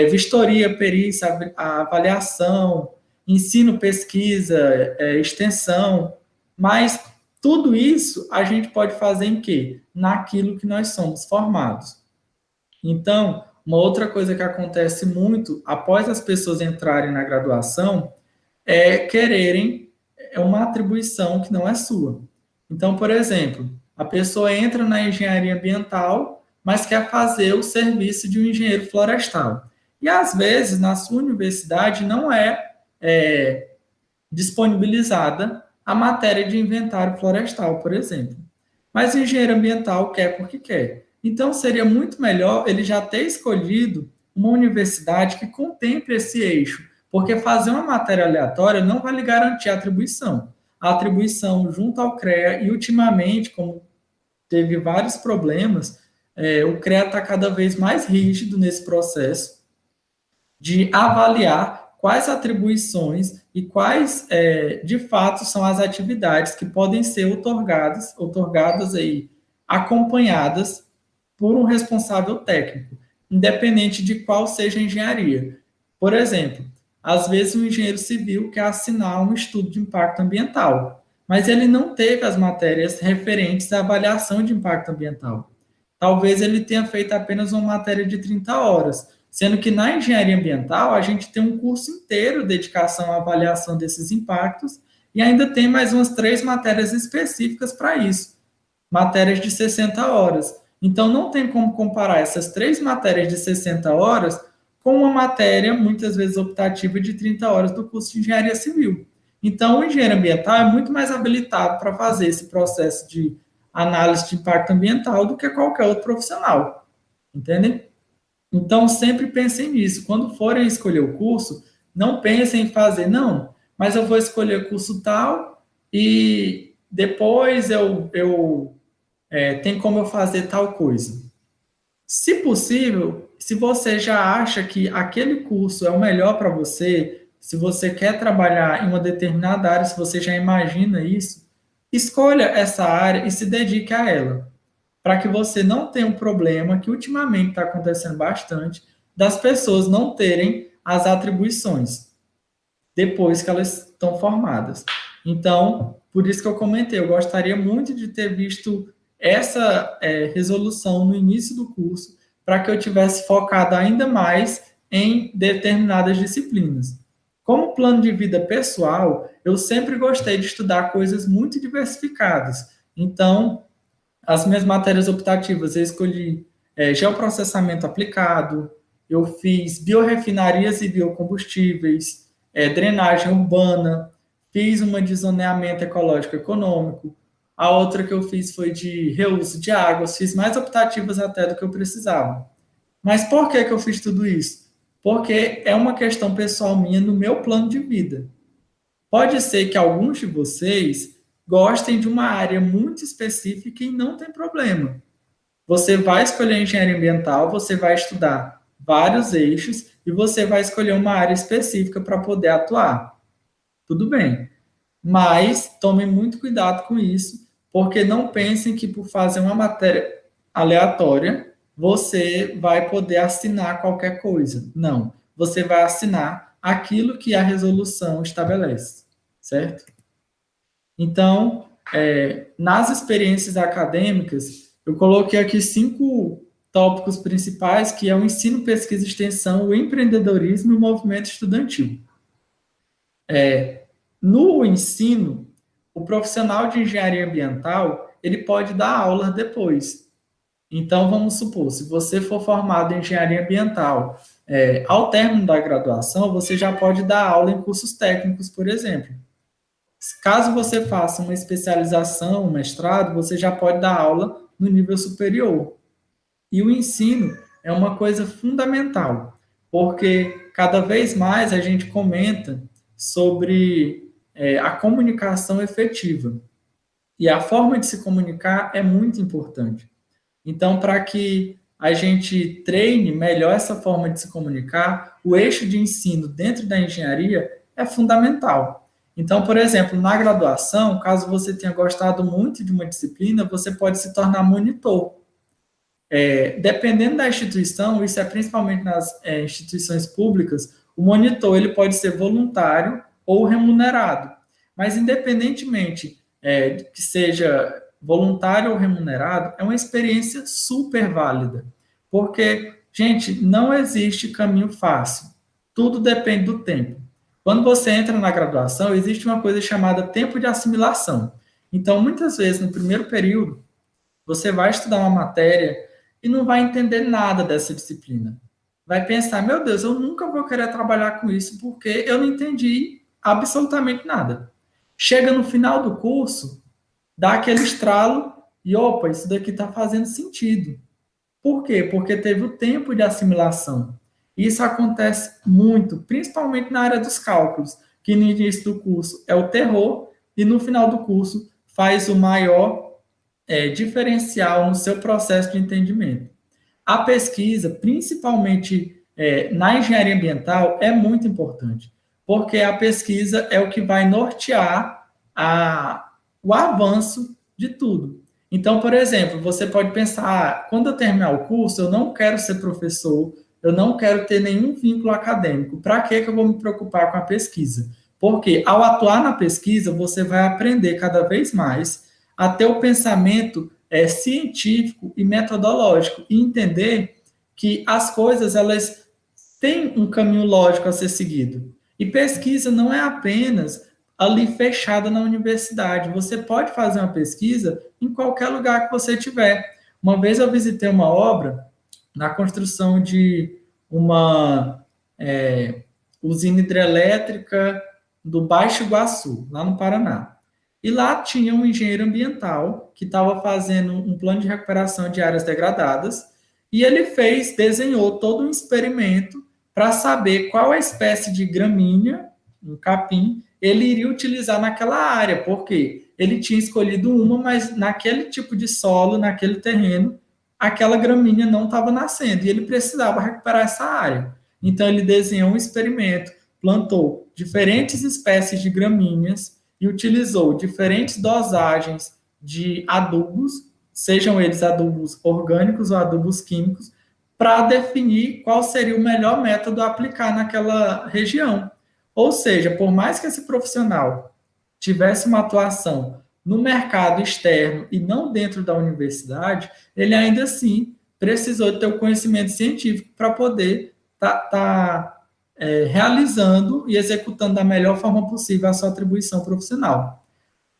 Speaker 2: vistoria, perícia, avaliação, ensino, pesquisa, extensão, mas tudo isso a gente pode fazer em quê? Naquilo que nós somos formados. Então, uma outra coisa que acontece muito após as pessoas entrarem na graduação é quererem uma atribuição que não é sua. Então, por exemplo, a pessoa entra na engenharia ambiental, mas quer fazer o serviço de um engenheiro florestal. E, às vezes, na sua universidade não é disponibilizada a matéria de inventário florestal, por exemplo. Mas o engenheiro ambiental quer porque quer. Então, seria muito melhor ele já ter escolhido uma universidade que contemple esse eixo, porque fazer uma matéria aleatória não vai lhe garantir a atribuição. A atribuição junto ao CREA, e ultimamente, como teve vários problemas, o CREA está cada vez mais rígido nesse processo de avaliar quais atribuições e quais, de fato, são as atividades que podem ser outorgadas aí, acompanhadas por um responsável técnico, independente de qual seja a engenharia. Por exemplo, Às vezes, o engenheiro civil quer assinar um estudo de impacto ambiental, mas ele não teve as matérias referentes à avaliação de impacto ambiental. Talvez ele tenha feito apenas uma matéria de 30 horas, sendo que na engenharia ambiental a gente tem um curso inteiro de dedicação à avaliação desses impactos e ainda tem mais umas 3 matérias específicas para isso, matérias de 60 horas. Então, não tem como comparar essas 3 matérias de 60 horas com uma matéria, muitas vezes optativa, de 30 horas do curso de engenharia civil. Então, o engenheiro ambiental é muito mais habilitado para fazer esse processo de análise de impacto ambiental do que qualquer outro profissional. Entendem? Então, sempre pensem nisso. Quando forem escolher o curso, não pensem em fazer, não, mas eu vou escolher o curso tal e depois tem como eu fazer tal coisa. Se possível, se você já acha que aquele curso é o melhor para você, se você quer trabalhar em uma determinada área, se você já imagina isso, escolha essa área e se dedique a ela, para que você não tenha um problema que ultimamente está acontecendo bastante, das pessoas não terem as atribuições depois que elas estão formadas. Então, por isso que eu comentei, eu gostaria muito de ter visto essa resolução no início do curso, para que eu tivesse focado ainda mais em determinadas disciplinas. Como plano de vida pessoal, eu sempre gostei de estudar coisas muito diversificadas. Então, as minhas matérias optativas, eu escolhi geoprocessamento aplicado, eu fiz biorefinarias e biocombustíveis, drenagem urbana, fiz uma de zoneamento ecológico econômico, a outra que eu fiz foi de reuso de águas, fiz mais optativas até do que eu precisava. Mas por que eu fiz tudo isso? Porque é uma questão pessoal minha no meu plano de vida. Pode ser que alguns de vocês gostem de uma área muito específica e não tem problema. Você vai escolher engenharia ambiental, você vai estudar vários eixos e você vai escolher uma área específica para poder atuar. Tudo bem. Mas tome muito cuidado com isso, porque não pensem que por fazer uma matéria aleatória, você vai poder assinar qualquer coisa. Não. Você vai assinar aquilo que a resolução estabelece, certo? Então, nas experiências acadêmicas, eu coloquei aqui 5 tópicos principais, que é o ensino, pesquisa e extensão, o empreendedorismo e o movimento estudantil. No ensino, o profissional de engenharia ambiental, ele pode dar aula depois. Então, vamos supor, se você for formado em engenharia ambiental, ao término da graduação, você já pode dar aula em cursos técnicos, por exemplo. Caso você faça uma especialização, um mestrado, você já pode dar aula no nível superior. E o ensino é uma coisa fundamental, porque cada vez mais a gente comenta sobre a comunicação efetiva. E a forma de se comunicar é muito importante. Então, para que a gente treine melhor essa forma de se comunicar, o eixo de ensino dentro da engenharia é fundamental. Então, por exemplo, na graduação, caso você tenha gostado muito de uma disciplina, você pode se tornar monitor. Dependendo da instituição, isso é principalmente nas instituições públicas, o monitor ele pode ser voluntário ou remunerado. Mas, independentemente que seja voluntário ou remunerado, é uma experiência super válida. Porque, gente, não existe caminho fácil. Tudo depende do tempo. Quando você entra na graduação, existe uma coisa chamada tempo de assimilação. Então, muitas vezes, no primeiro período, você vai estudar uma matéria e não vai entender nada dessa disciplina. Vai pensar, meu Deus, eu nunca vou querer trabalhar com isso porque eu não entendi absolutamente nada. Chega no final do curso, dá aquele estralo e, opa, isso daqui está fazendo sentido. Por quê? Porque teve o tempo de assimilação. Isso acontece muito, principalmente na área dos cálculos, que no início do curso é o terror e no final do curso faz o maior diferencial no seu processo de entendimento. A pesquisa, principalmente na engenharia ambiental, é muito importante, porque a pesquisa é o que vai nortear o avanço de tudo. Então, por exemplo, você pode pensar, quando eu terminar o curso, eu não quero ser professor, eu não quero ter nenhum vínculo acadêmico. Para que eu vou me preocupar com a pesquisa? Porque ao atuar na pesquisa, você vai aprender cada vez mais a ter o pensamento científico e metodológico e entender que as coisas elas têm um caminho lógico a ser seguido. E pesquisa não é apenas ali fechada na universidade. Você pode fazer uma pesquisa em qualquer lugar que você tiver. Uma vez eu visitei uma obra na construção de uma usina hidrelétrica do Baixo Iguaçu, lá no Paraná. E lá tinha um engenheiro ambiental que estava fazendo um plano de recuperação de áreas degradadas e ele desenhou todo um experimento para saber qual a espécie de gramínea, um capim, ele iria utilizar naquela área, porque ele tinha escolhido uma, mas naquele tipo de solo, naquele terreno, aquela gramínea não estava nascendo e ele precisava recuperar essa área. Então ele desenhou um experimento, plantou diferentes espécies de gramíneas e utilizou diferentes dosagens de adubos, sejam eles adubos orgânicos ou adubos químicos, para definir qual seria o melhor método a aplicar naquela região. Ou seja, por mais que esse profissional tivesse uma atuação no mercado externo e não dentro da universidade, ele ainda assim precisou ter o conhecimento científico para poder estar realizando e executando da melhor forma possível a sua atribuição profissional.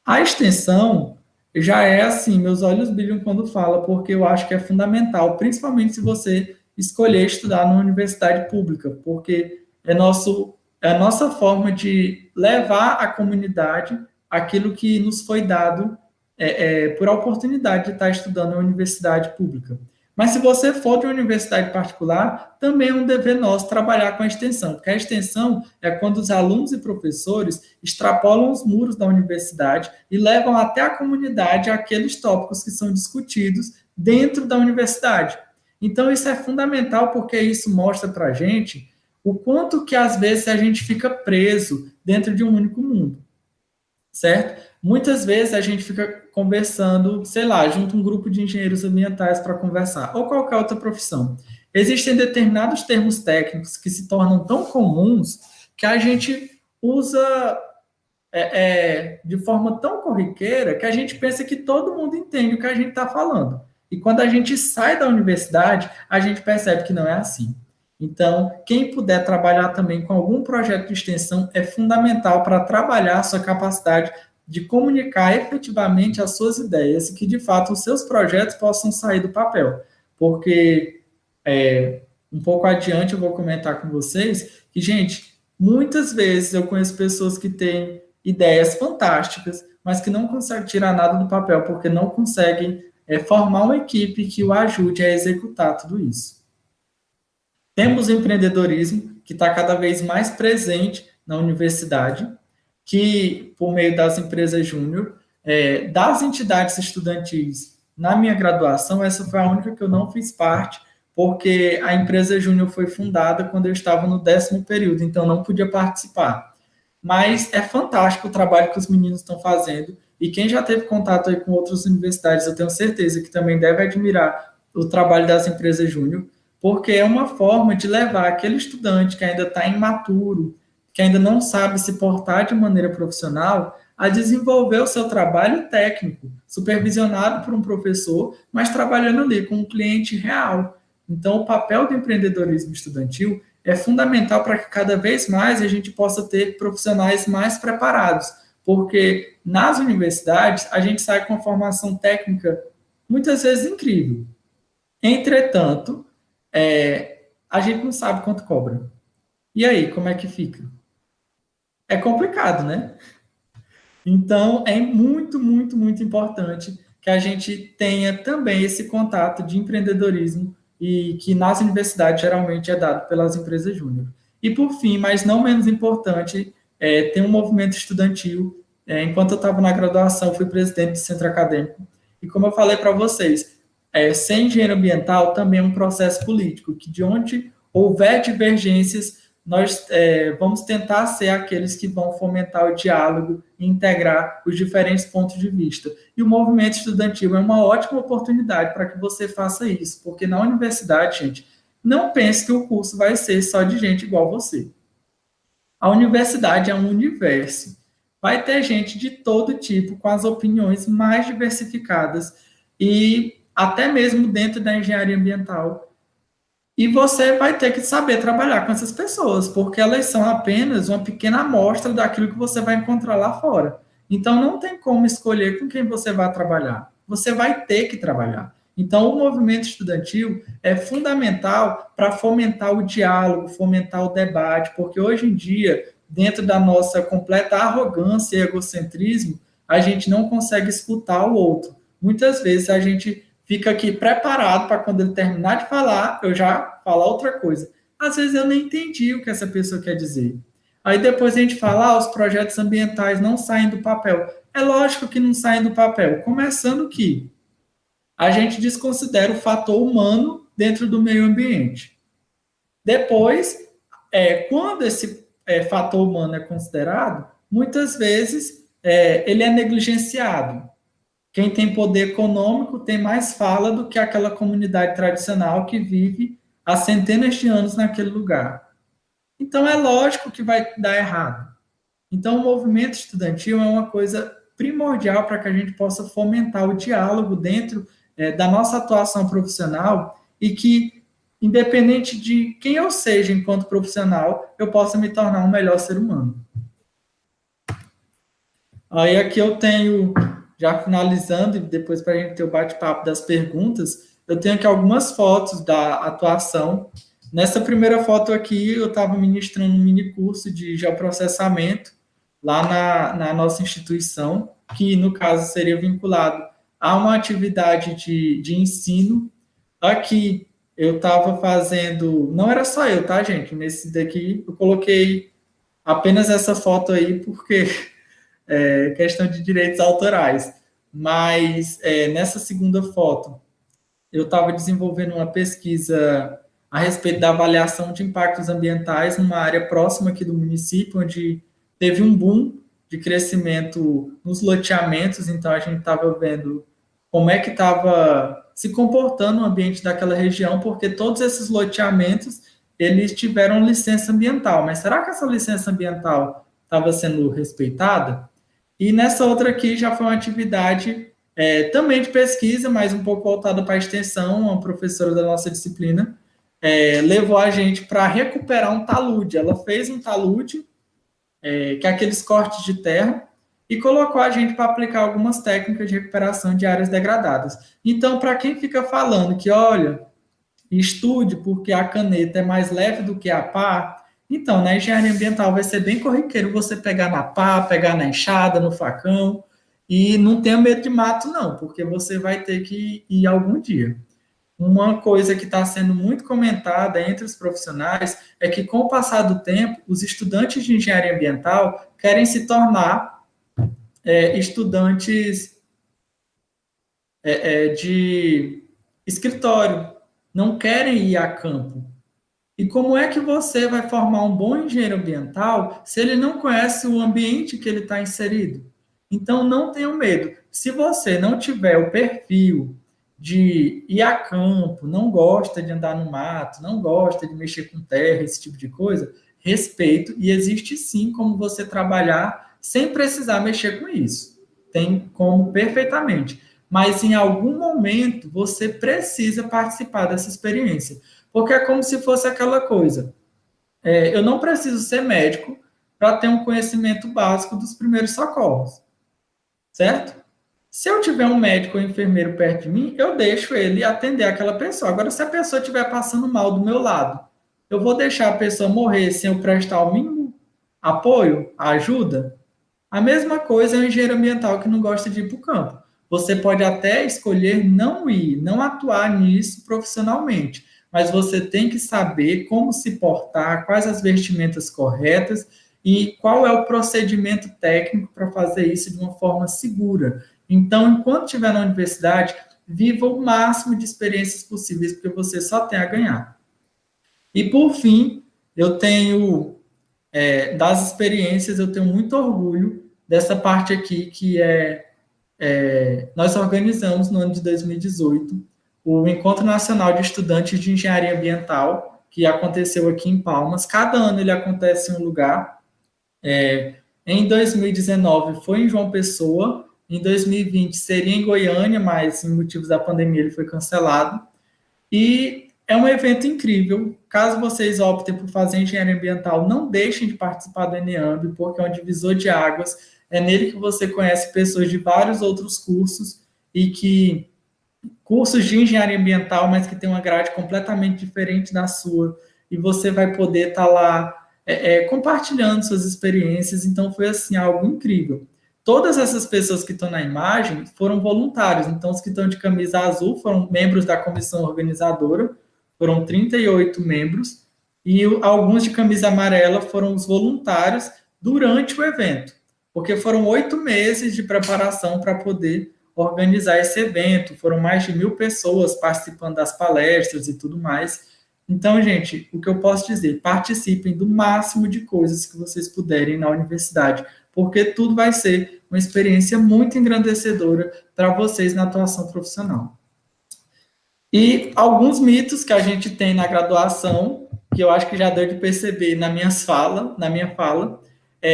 Speaker 2: A extensão já é assim, meus olhos brilham quando fala, porque eu acho que é fundamental, principalmente se você escolher estudar numa universidade pública, porque é a nossa forma de levar à comunidade aquilo que nos foi dado por a oportunidade de estar estudando na universidade pública. Mas se você for de uma universidade particular, também é um dever nosso trabalhar com a extensão, porque a extensão é quando os alunos e professores extrapolam os muros da universidade e levam até a comunidade aqueles tópicos que são discutidos dentro da universidade. Então, isso é fundamental, porque isso mostra para a gente o quanto que, às vezes, a gente fica preso dentro de um único mundo, certo? Muitas vezes a gente fica conversando, sei lá, junto um grupo de engenheiros ambientais para conversar, ou qualquer outra profissão. Existem determinados termos técnicos que se tornam tão comuns que a gente usa de forma tão corriqueira que a gente pensa que todo mundo entende o que a gente está falando. E quando a gente sai da universidade, a gente percebe que não é assim. Então, quem puder trabalhar também com algum projeto de extensão é fundamental para trabalhar a sua capacidade de comunicar efetivamente as suas ideias e que, de fato, os seus projetos possam sair do papel. Porque, um pouco adiante, eu vou comentar com vocês que, gente, muitas vezes eu conheço pessoas que têm ideias fantásticas, mas que não conseguem tirar nada do papel porque não conseguem formar uma equipe que o ajude a executar tudo isso. Temos o empreendedorismo, que está cada vez mais presente na universidade, que, por meio das empresas júnior, das entidades estudantis, na minha graduação, essa foi a única que eu não fiz parte, porque a empresa júnior foi fundada quando eu estava no 10º período, então não podia participar. Mas é fantástico o trabalho que os meninos estão fazendo, e quem já teve contato aí com outras universidades, eu tenho certeza que também deve admirar o trabalho das empresas júnior, porque é uma forma de levar aquele estudante que ainda está imaturo, que ainda não sabe se portar de maneira profissional, a desenvolver o seu trabalho técnico, supervisionado por um professor, mas trabalhando ali com um cliente real. Então, o papel do empreendedorismo estudantil é fundamental para que cada vez mais a gente possa ter profissionais mais preparados, porque nas universidades a gente sai com uma formação técnica muitas vezes incrível. Entretanto, a gente não sabe quanto cobra. E aí, como é que fica? É complicado, né? Então, é muito, muito, muito importante que a gente tenha também esse contato de empreendedorismo e que nas universidades geralmente é dado pelas empresas júnior. E, por fim, mas não menos importante, tem um movimento estudantil. Enquanto eu estava na graduação, fui presidente do centro acadêmico. E como eu falei para vocês, ser engenheiro ambiental também é um processo político, que de onde houver divergências, nós vamos tentar ser aqueles que vão fomentar o diálogo e integrar os diferentes pontos de vista. E o movimento estudantil é uma ótima oportunidade para que você faça isso, porque na universidade, gente, não pense que o curso vai ser só de gente igual você. A universidade é um universo. Vai ter gente de todo tipo, com as opiniões mais diversificadas, e até mesmo dentro da engenharia ambiental. E você vai ter que saber trabalhar com essas pessoas, porque elas são apenas uma pequena amostra daquilo que você vai encontrar lá fora. Então, não tem como escolher com quem você vai trabalhar. Você vai ter que trabalhar. Então, o movimento estudantil é fundamental para fomentar o diálogo, fomentar o debate, porque hoje em dia, dentro da nossa completa arrogância e egocentrismo, a gente não consegue escutar o outro. Muitas vezes a gente fica aqui preparado para quando ele terminar de falar, eu já falar outra coisa. Às vezes eu nem entendi o que essa pessoa quer dizer. Aí depois a gente fala, os projetos ambientais não saem do papel. É lógico que não saem do papel. Começando que a gente desconsidera o fator humano dentro do meio ambiente. Depois, quando esse fator humano é considerado, muitas vezes ele é negligenciado. Quem tem poder econômico tem mais fala do que aquela comunidade tradicional que vive há centenas de anos naquele lugar. Então, é lógico que vai dar errado. Então, o movimento estudantil é uma coisa primordial para que a gente possa fomentar o diálogo dentro da nossa atuação profissional e que, independente de quem eu seja enquanto profissional, eu possa me tornar um melhor ser humano. Aí aqui eu tenho, já finalizando, e depois para a gente ter o bate-papo das perguntas, eu tenho aqui algumas fotos da atuação. Nessa primeira foto aqui, eu estava ministrando um mini curso de geoprocessamento lá na nossa instituição, que no caso seria vinculado a uma atividade de ensino. Aqui eu estava fazendo, não era só eu, tá, gente? Nesse daqui eu coloquei apenas essa foto aí, porque questão de direitos autorais. Mas nessa segunda foto, eu estava desenvolvendo uma pesquisa a respeito da avaliação de impactos ambientais numa área próxima aqui do município, onde teve um boom de crescimento nos loteamentos, então a gente estava vendo como é que estava se comportando o ambiente daquela região, porque todos esses loteamentos, eles tiveram licença ambiental, mas será que essa licença ambiental estava sendo respeitada? E nessa outra aqui já foi uma atividade também de pesquisa, mas um pouco voltada para a extensão. Uma professora da nossa disciplina levou a gente para recuperar um talude. Ela fez um talude, que é aqueles cortes de terra, e colocou a gente para aplicar algumas técnicas de recuperação de áreas degradadas. Então, para quem fica falando que, olha, estude porque a caneta é mais leve do que a pá, então, na engenharia ambiental vai ser bem corriqueiro você pegar na pá, pegar na enxada, no facão, e não tenha medo de mato, não, porque você vai ter que ir algum dia. Uma coisa que está sendo muito comentada entre os profissionais é que, com o passar do tempo, os estudantes de engenharia ambiental querem se tornar estudantes de escritório, não querem ir a campo. E como é que você vai formar um bom engenheiro ambiental se ele não conhece o ambiente que ele está inserido? Então, não tenha medo. Se você não tiver o perfil de ir a campo, não gosta de andar no mato, não gosta de mexer com terra, esse tipo de coisa, respeito, e existe sim como você trabalhar sem precisar mexer com isso. Tem como perfeitamente. Mas em algum momento você precisa participar dessa experiência. Porque é como se fosse aquela coisa. Eu não preciso ser médico para ter um conhecimento básico dos primeiros socorros. Certo? Se eu tiver um médico ou enfermeiro perto de mim, eu deixo ele atender aquela pessoa. Agora, se a pessoa estiver passando mal do meu lado, eu vou deixar a pessoa morrer sem eu prestar o mínimo apoio, ajuda? A mesma coisa é o engenheiro ambiental que não gosta de ir para o campo. Você pode até escolher não ir, não atuar nisso profissionalmente, mas você tem que saber como se portar, quais as vestimentas corretas e qual é o procedimento técnico para fazer isso de uma forma segura. Então, enquanto estiver na universidade, viva o máximo de experiências possíveis, porque você só tem a ganhar. E, por fim, eu tenho, das experiências, eu tenho muito orgulho dessa parte aqui, que nós organizamos no ano de 2018 o Encontro Nacional de Estudantes de Engenharia Ambiental, que aconteceu aqui em Palmas. Cada ano ele acontece em um lugar. Em 2019 foi em João Pessoa, em 2020 seria em Goiânia, mas em motivos da pandemia ele foi cancelado. E é um evento incrível. Caso vocês optem por fazer engenharia ambiental, não deixem de participar do ENEAMB, porque é um divisor de águas. É nele que você conhece pessoas de vários outros cursos e que cursos de engenharia ambiental, mas que tem uma grade completamente diferente da sua, e você vai poder estar lá compartilhando suas experiências. Então foi assim algo incrível. Todas essas pessoas que estão na imagem foram voluntários. Então os que estão de camisa azul foram membros da comissão organizadora, foram 38 membros, e alguns de camisa amarela foram os voluntários durante o evento, porque foram 8 meses de preparação para poder organizar esse evento. Foram mais de 1.000 pessoas participando das palestras e tudo mais. Então, gente, o que eu posso dizer? Participem do máximo de coisas que vocês puderem na universidade, porque tudo vai ser uma experiência muito engrandecedora para vocês na atuação profissional. E alguns mitos que a gente tem na graduação, que eu acho que já deu de perceber na minha fala,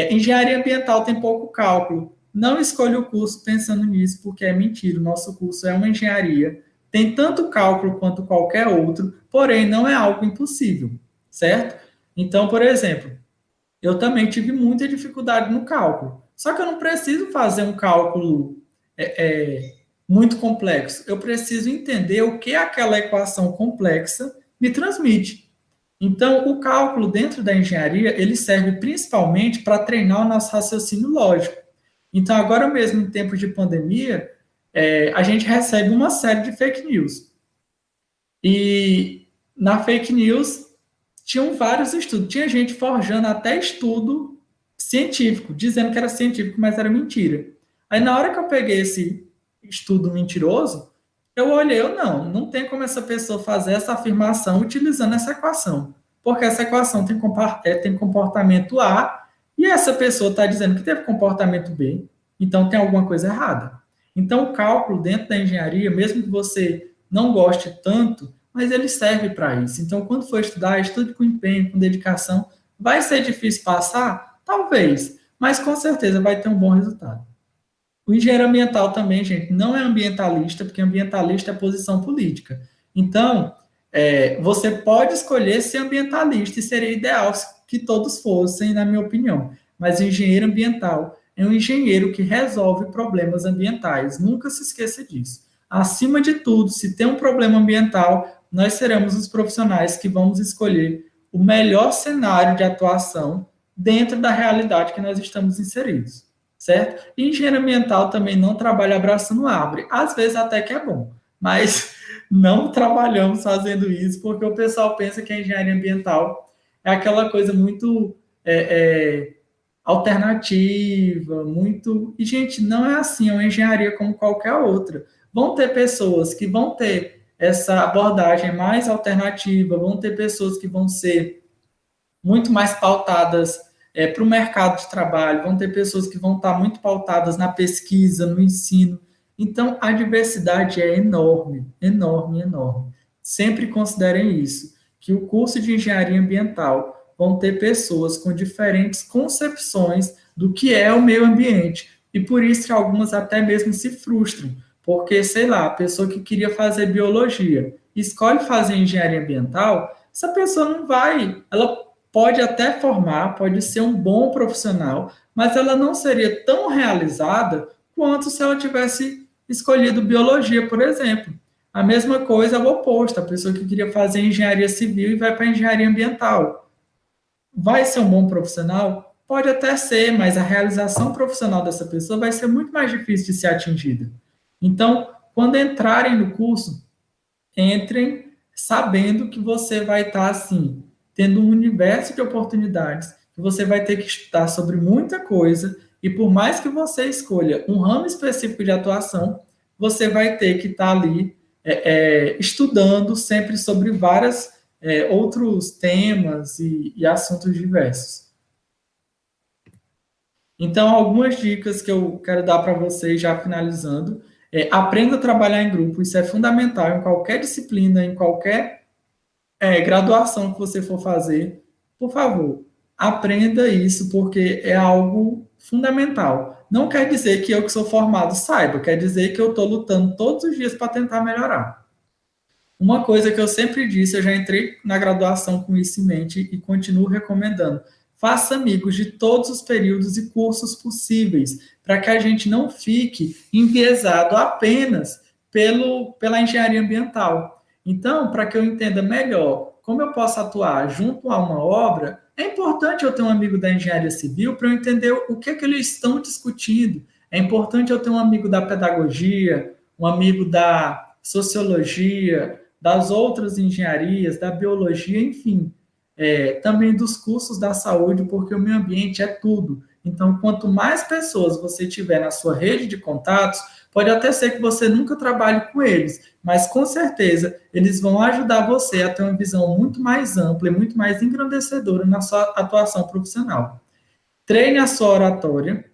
Speaker 2: engenharia ambiental tem pouco cálculo. Não escolha o curso pensando nisso, porque é mentira. O nosso curso é uma engenharia, tem tanto cálculo quanto qualquer outro, porém não é algo impossível, certo? Então, por exemplo, eu também tive muita dificuldade no cálculo. Só que eu não preciso fazer um cálculo muito complexo. Eu preciso entender o que aquela equação complexa me transmite. Então, o cálculo dentro da engenharia, ele serve principalmente para treinar o nosso raciocínio lógico. Então, agora mesmo, em tempos de pandemia, a gente recebe uma série de fake news. E na fake news, tinham vários estudos. Tinha gente forjando até estudo científico, dizendo que era científico, mas era mentira. Aí, na hora que eu peguei esse estudo mentiroso, eu olhei, não tem como essa pessoa fazer essa afirmação utilizando essa equação. Porque essa equação tem comportamento A e essa pessoa está dizendo que teve comportamento B, então tem alguma coisa errada. Então, o cálculo dentro da engenharia, mesmo que você não goste tanto, mas ele serve para isso. Então, quando for estudar, estude com empenho, com dedicação. Vai ser difícil passar? Talvez, mas com certeza vai ter um bom resultado. O engenheiro ambiental também, gente, não é ambientalista, porque ambientalista é posição política. Então, você pode escolher ser ambientalista, e seria ideal que todos fossem, na minha opinião. Mas o engenheiro ambiental é um engenheiro que resolve problemas ambientais. Nunca se esqueça disso. Acima de tudo, se tem um problema ambiental, nós seremos os profissionais que vamos escolher o melhor cenário de atuação dentro da realidade que nós estamos inseridos, certo? E engenheiro ambiental também não trabalha abraçando árvore. Às vezes até que é bom, mas não trabalhamos fazendo isso, porque o pessoal pensa que a engenharia ambiental é aquela coisa muito alternativa, muito... E, gente, não é assim, é uma engenharia como qualquer outra. Vão ter pessoas que vão ter essa abordagem mais alternativa, vão ter pessoas que vão ser muito mais pautadas para o mercado de trabalho, vão ter pessoas que vão estar muito pautadas na pesquisa, no ensino. Então, a diversidade é enorme, enorme, enorme. Sempre considerem isso, que o curso de engenharia ambiental vão ter pessoas com diferentes concepções do que é o meio ambiente. E por isso que algumas até mesmo se frustram, porque, sei lá, a pessoa que queria fazer biologia escolhe fazer engenharia ambiental, essa pessoa não vai, ela pode até formar, pode ser um bom profissional, mas ela não seria tão realizada quanto se ela tivesse escolhido biologia, por exemplo. A mesma coisa é o oposto, a pessoa que queria fazer engenharia civil e vai para engenharia ambiental. Vai ser um bom profissional? Pode até ser, mas a realização profissional dessa pessoa vai ser muito mais difícil de ser atingida. Então, quando entrarem no curso, entrem sabendo que você vai estar, assim, tendo um universo de oportunidades, que você vai ter que estudar sobre muita coisa, e por mais que você escolha um ramo específico de atuação, você vai ter que estar ali estudando sempre sobre vários outros temas e assuntos diversos. Então, algumas dicas que eu quero dar para vocês, já finalizando, Aprenda a trabalhar em grupo, isso é fundamental em qualquer disciplina, em qualquer graduação que você for fazer. Por favor, aprenda isso, porque é algo fundamental. Não quer dizer que eu que sou formado saiba, quer dizer que eu estou lutando todos os dias para tentar melhorar. Uma coisa que eu sempre disse, eu já entrei na graduação com isso em mente e continuo recomendando. Faça amigos de todos os períodos e cursos possíveis, para que a gente não fique enviesado apenas pela engenharia ambiental. Então, para que eu entenda melhor como eu posso atuar junto a uma obra, é importante eu ter um amigo da engenharia civil para eu entender o que eles estão discutindo. É importante eu ter um amigo da pedagogia, um amigo da sociologia, das outras engenharias, da biologia, enfim, também dos cursos da saúde, porque o meio ambiente é tudo. Então, quanto mais pessoas você tiver na sua rede de contatos, pode até ser que você nunca trabalhe com eles, mas com certeza eles vão ajudar você a ter uma visão muito mais ampla e muito mais engrandecedora na sua atuação profissional. Treine a sua oratória.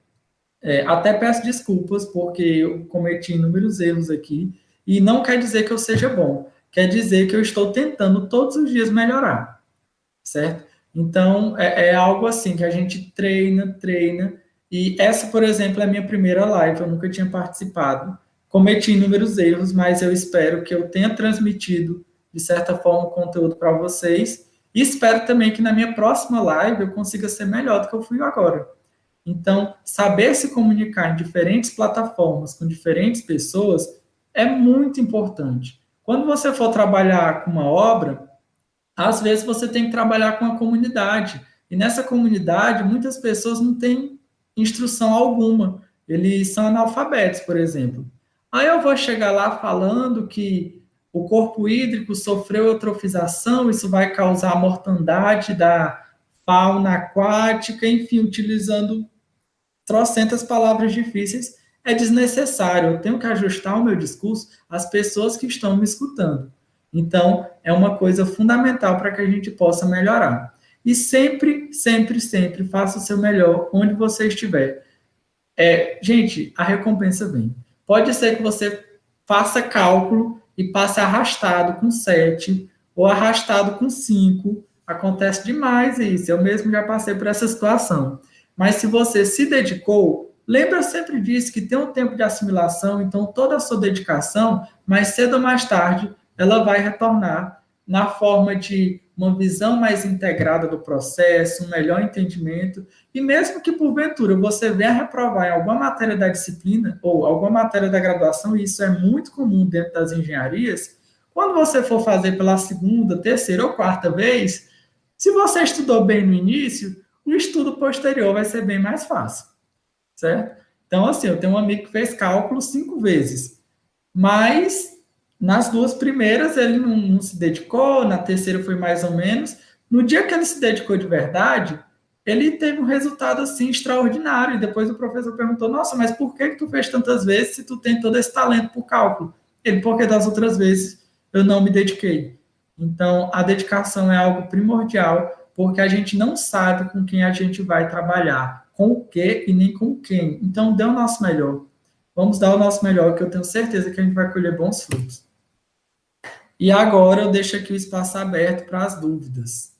Speaker 2: Até peço desculpas, porque eu cometi inúmeros erros aqui, e não quer dizer que eu seja bom, quer dizer que eu estou tentando todos os dias melhorar, certo? Então, é algo assim que a gente treina, e essa, por exemplo, é a minha primeira live, eu nunca tinha participado, cometi inúmeros erros, mas eu espero que eu tenha transmitido, de certa forma, o conteúdo para vocês, e espero também que na minha próxima live eu consiga ser melhor do que eu fui agora. Então, saber se comunicar em diferentes plataformas, com diferentes pessoas, é muito importante. Quando você for trabalhar com uma obra, às vezes você tem que trabalhar com a comunidade. E nessa comunidade, muitas pessoas não têm instrução alguma. Eles são analfabetos, por exemplo. Aí eu vou chegar lá falando que o corpo hídrico sofreu eutrofização, isso vai causar mortandade da fauna aquática, enfim, utilizando trocentas palavras difíceis, é desnecessário. Eu tenho que ajustar o meu discurso às pessoas que estão me escutando. Então, é uma coisa fundamental para que a gente possa melhorar. E sempre, sempre, sempre faça o seu melhor onde você estiver. Gente, a recompensa vem. Pode ser que você faça cálculo e passe arrastado com 7 ou arrastado com 5. Acontece demais isso. Eu mesmo já passei por essa situação. Mas se você se dedicou, lembra sempre disso, que tem um tempo de assimilação, então toda a sua dedicação, mais cedo ou mais tarde, ela vai retornar na forma de uma visão mais integrada do processo, um melhor entendimento, e mesmo que porventura você venha reprovar em alguma matéria da disciplina ou alguma matéria da graduação, e isso é muito comum dentro das engenharias, quando você for fazer pela segunda, terceira ou quarta vez, se você estudou bem no início, o estudo posterior vai ser bem mais fácil, certo? Então, assim, eu tenho um amigo que fez cálculo 5 vezes, mas nas 2 primeiras ele não se dedicou, na terceira foi mais ou menos. No dia que ele se dedicou de verdade, ele teve um resultado assim extraordinário. E depois o professor perguntou: nossa, mas por que tu fez tantas vezes se tu tem todo esse talento por cálculo? Ele: porque das outras vezes eu não me dediquei. Então, a dedicação é algo primordial, porque a gente não sabe com quem a gente vai trabalhar, com o que e nem com quem. Então, dê o nosso melhor. Vamos dar o nosso melhor, que eu tenho certeza que a gente vai colher bons frutos. E agora eu deixo aqui o espaço aberto para as dúvidas.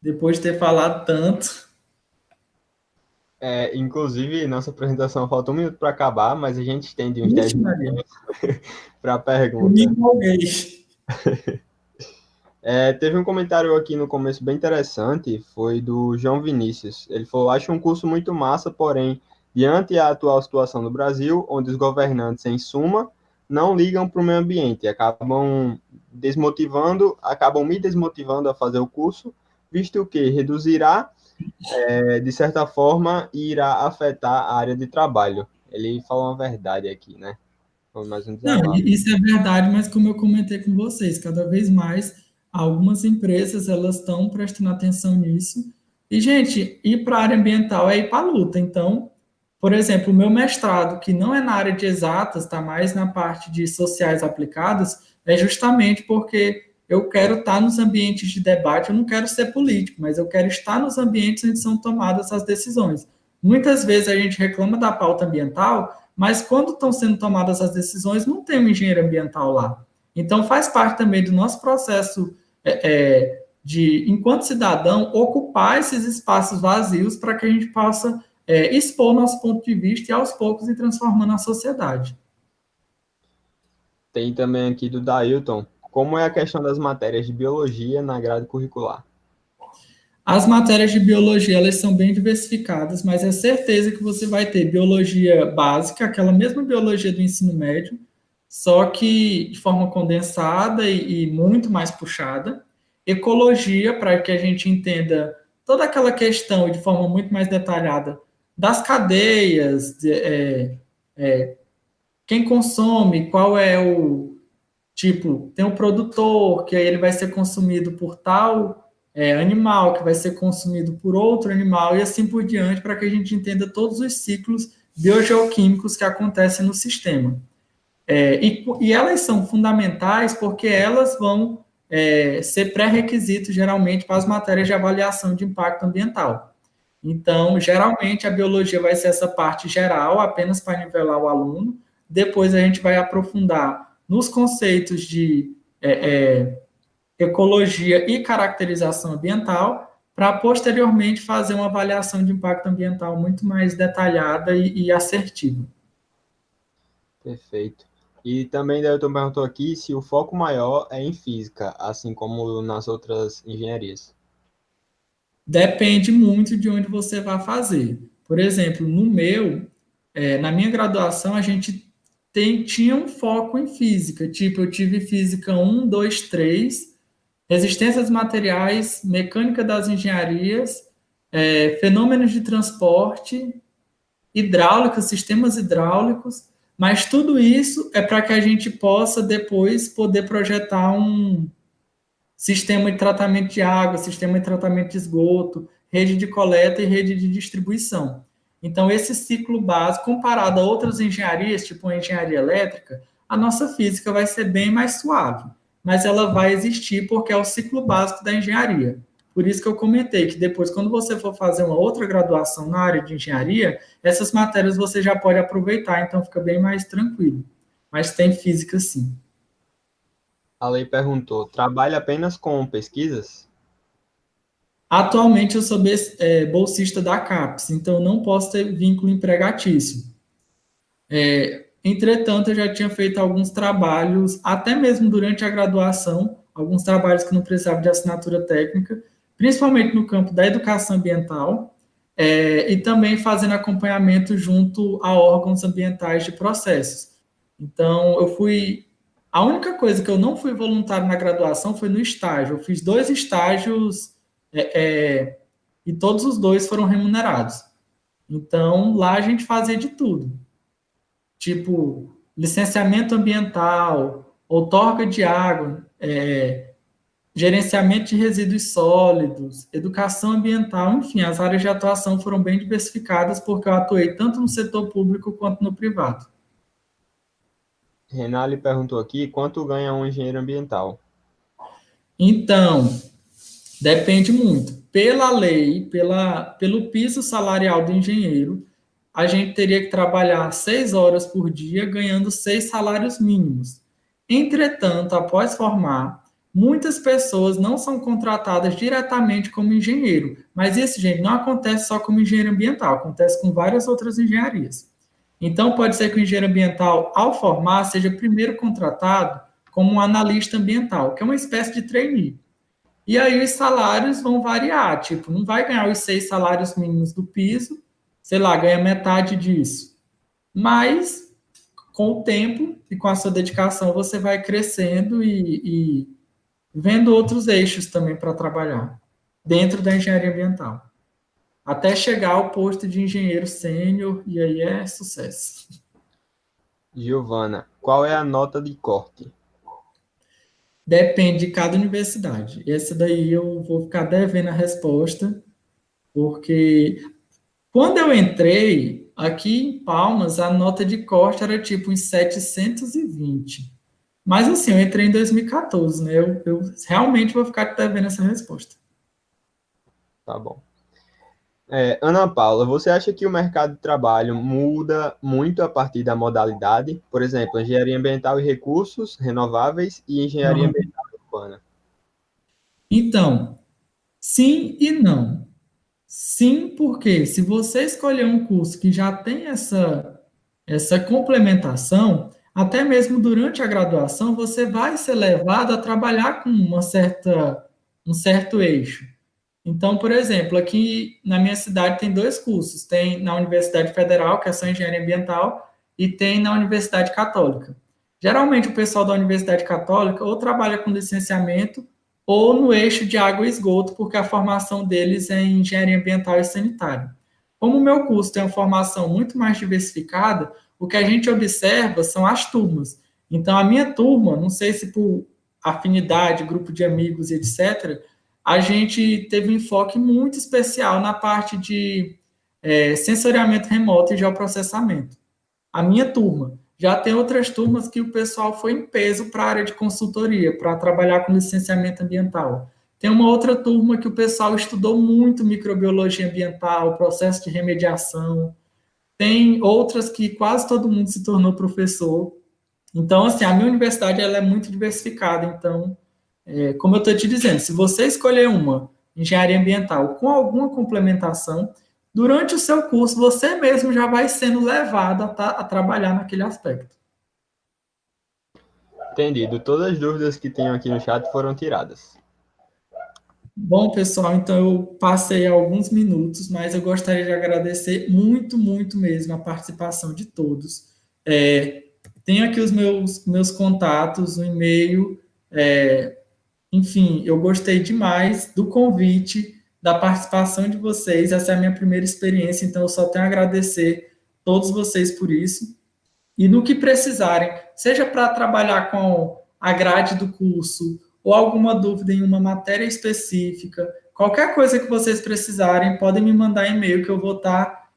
Speaker 2: Depois de ter falado tanto.
Speaker 1: Inclusive, nossa apresentação falta 1 minuto para acabar, mas a gente estende uns 10 minutos para a pergunta.
Speaker 2: Me empolguei.
Speaker 1: Teve um comentário aqui no começo bem interessante, foi do João Vinícius. Ele falou: acho um curso muito massa, porém, diante da atual situação do Brasil, onde os governantes, em suma, não ligam para o meio ambiente, acabam me desmotivando a fazer o curso, visto que reduzirá, de certa forma, e irá afetar a área de trabalho. Ele falou uma verdade aqui, né? Foi mais um
Speaker 2: Não,
Speaker 1: desabafo.
Speaker 2: isso é verdade, mas como eu comentei com vocês, cada vez mais algumas empresas elas estão prestando atenção nisso. E, gente, ir para a área ambiental é ir para a luta. Então, por exemplo, o meu mestrado, que não é na área de exatas, está mais na parte de sociais aplicadas, é justamente porque eu quero estar nos ambientes de debate, eu não quero ser político, mas eu quero estar nos ambientes onde são tomadas as decisões. Muitas vezes a gente reclama da pauta ambiental, mas quando estão sendo tomadas as decisões, não tem um engenheiro ambiental lá. Então, faz parte também do nosso processo de, enquanto cidadão, ocupar esses espaços vazios para que a gente possa expor nosso ponto de vista e, aos poucos, ir transformando a sociedade.
Speaker 1: Tem também aqui do Dailton, como é a questão das matérias de biologia na grade curricular?
Speaker 2: As matérias de biologia, elas são bem diversificadas, mas é certeza que você vai ter biologia básica, aquela mesma biologia do ensino médio, só que de forma condensada e muito mais puxada. Ecologia, para que a gente entenda toda aquela questão de forma muito mais detalhada das cadeias, quem consome, qual é o tipo, tem um produtor, que aí ele vai ser consumido por tal animal, que vai ser consumido por outro animal, e assim por diante, para que a gente entenda todos os ciclos biogeoquímicos que acontecem no sistema. E elas são fundamentais porque elas vão ser pré-requisitos, geralmente, para as matérias de avaliação de impacto ambiental. Então, geralmente, a biologia vai ser essa parte geral, apenas para nivelar o aluno. Depois, a gente vai aprofundar nos conceitos de ecologia e caracterização ambiental, para posteriormente fazer uma avaliação de impacto ambiental muito mais detalhada e assertiva.
Speaker 1: Perfeito. E também Dailton perguntou aqui se o foco maior é em física, assim como nas outras engenharias.
Speaker 2: Depende muito de onde você vai fazer. Por exemplo, na minha graduação, a gente tinha um foco em física. Tipo, eu tive física 1, 2, 3, resistência dos materiais, mecânica das engenharias, fenômenos de transporte, hidráulica, sistemas hidráulicos, mas tudo isso é para que a gente possa depois poder projetar um sistema de tratamento de água, sistema de tratamento de esgoto, rede de coleta e rede de distribuição. Então, esse ciclo básico, comparado a outras engenharias, tipo a engenharia elétrica, a nossa física vai ser bem mais suave, mas ela vai existir porque é o ciclo básico da engenharia. Por isso que eu comentei que depois, quando você for fazer uma outra graduação na área de engenharia, essas matérias você já pode aproveitar, então fica bem mais tranquilo. Mas tem física sim.
Speaker 1: A lei perguntou, trabalha apenas com pesquisas?
Speaker 2: Atualmente eu sou bolsista da CAPES, então não posso ter vínculo empregatício. Entretanto, eu já tinha feito alguns trabalhos, até mesmo durante a graduação, alguns trabalhos que não precisavam de assinatura técnica, principalmente no campo da educação ambiental, e também fazendo acompanhamento junto a órgãos ambientais de processos. Então, a única coisa que eu não fui voluntário na graduação foi no estágio. Eu fiz 2 estágios e todos os 2 foram remunerados. Então, lá a gente fazia de tudo. Tipo, licenciamento ambiental, outorga de água, gerenciamento de resíduos sólidos, educação ambiental, enfim, as áreas de atuação foram bem diversificadas porque eu atuei tanto no setor público quanto no privado.
Speaker 1: Renali perguntou aqui, quanto ganha um engenheiro ambiental?
Speaker 2: Então, depende muito. Pela lei, pelo piso salarial do engenheiro, a gente teria que trabalhar 6 horas por dia, ganhando 6 salários mínimos. Entretanto, após formar, muitas pessoas não são contratadas diretamente como engenheiro, mas isso, gente, não acontece só como engenheiro ambiental, acontece com várias outras engenharias. Então, pode ser que o engenheiro ambiental, ao formar, seja primeiro contratado como um analista ambiental, que é uma espécie de trainee. E aí os salários vão variar, tipo, não vai ganhar os 6 salários mínimos do piso, sei lá, ganha metade disso. Mas, com o tempo e com a sua dedicação, você vai crescendo e vendo outros eixos também para trabalhar dentro da engenharia ambiental. Até chegar ao posto de engenheiro sênior, e aí é sucesso.
Speaker 1: Giovana, qual é a nota de corte?
Speaker 2: Depende de cada universidade. Essa daí eu vou ficar devendo a resposta, porque quando eu entrei, aqui em Palmas, a nota de corte era tipo uns 720. Mas assim, eu entrei em 2014, né? Eu realmente vou ficar devendo essa resposta.
Speaker 1: Tá bom. Ana Paula, você acha que o mercado de trabalho muda muito a partir da modalidade? Por exemplo, engenharia ambiental e recursos renováveis e engenharia
Speaker 2: Aham.
Speaker 1: ambiental urbana.
Speaker 2: Então, sim e não. Sim, porque se você escolher um curso que já tem essa complementação, até mesmo durante a graduação, você vai ser levado a trabalhar com um certo eixo. Então, por exemplo, aqui na minha cidade tem dois cursos. Tem na Universidade Federal, que é só engenharia ambiental, e tem na Universidade Católica. Geralmente o pessoal da Universidade Católica ou trabalha com licenciamento ou no eixo de água e esgoto, porque a formação deles é em engenharia ambiental e sanitária. Como o meu curso tem uma formação muito mais diversificada, o que a gente observa são as turmas. Então, a minha turma, não sei se por afinidade, grupo de amigos e etc., a gente teve um enfoque muito especial na parte de sensoriamento remoto e geoprocessamento. A minha turma. Já tem outras turmas que o pessoal foi em peso para a área de consultoria, para trabalhar com licenciamento ambiental. Tem uma outra turma que o pessoal estudou muito microbiologia ambiental, processo de remediação. Tem outras que quase todo mundo se tornou professor. Então, assim, a minha universidade ela é muito diversificada. Então, como eu estou te dizendo, se você escolher uma engenharia ambiental com alguma complementação, durante o seu curso você mesmo já vai sendo levado a trabalhar naquele aspecto.
Speaker 1: Entendido. Todas as dúvidas que tenho aqui no chat foram tiradas.
Speaker 2: Bom, pessoal, então eu passei alguns minutos, mas eu gostaria de agradecer muito, muito mesmo a participação de todos. É, tenho aqui os meus contatos, o e-mail, enfim, eu gostei demais do convite, da participação de vocês. Essa é a minha primeira experiência, então eu só tenho a agradecer todos vocês por isso. E no que precisarem, seja para trabalhar com a grade do curso ou alguma dúvida em uma matéria específica, qualquer coisa que vocês precisarem, podem me mandar e-mail que eu vou estar,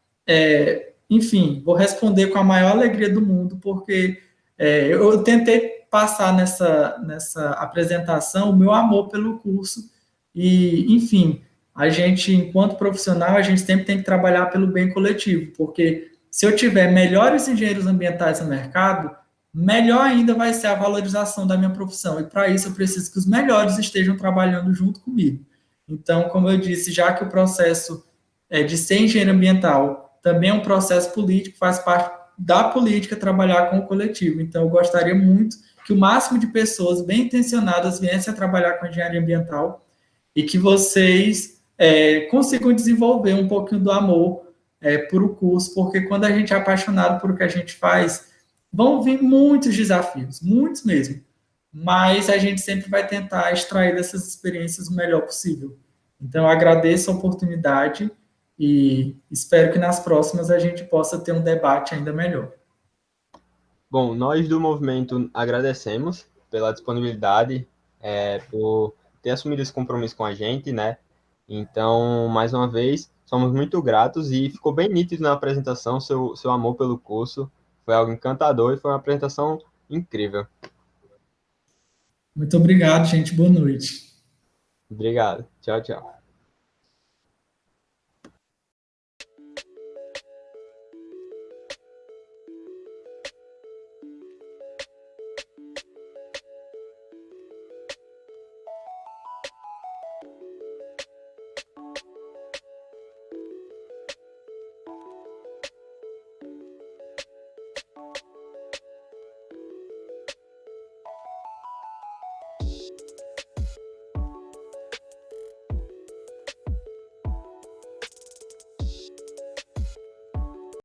Speaker 2: enfim, vou responder com a maior alegria do mundo, porque eu tentei passar nessa apresentação o meu amor pelo curso e, enfim, a gente, enquanto profissional, a gente sempre tem que trabalhar pelo bem coletivo, porque se eu tiver melhores engenheiros ambientais no mercado, melhor ainda vai ser a valorização da minha profissão. E para isso eu preciso que os melhores estejam trabalhando junto comigo. Então, como eu disse, já que o processo de ser engenheiro ambiental também é um processo político, faz parte da política trabalhar com o coletivo. Então, eu gostaria muito que o máximo de pessoas bem intencionadas viessem a trabalhar com engenharia ambiental e que vocês consigam desenvolver um pouquinho do amor por o curso, porque quando a gente é apaixonado por o que a gente faz, vão vir muitos desafios, muitos mesmo, mas a gente sempre vai tentar extrair dessas experiências o melhor possível. Então, eu agradeço a oportunidade e espero que nas próximas a gente possa ter um debate ainda melhor.
Speaker 1: Bom, nós do movimento agradecemos pela disponibilidade, por ter assumido esse compromisso com a gente, né? Então, mais uma vez, somos muito gratos e ficou bem nítido na apresentação seu amor pelo curso. Foi algo encantador e foi uma apresentação incrível.
Speaker 2: Muito obrigado, gente. Boa noite.
Speaker 1: Obrigado. Tchau, tchau.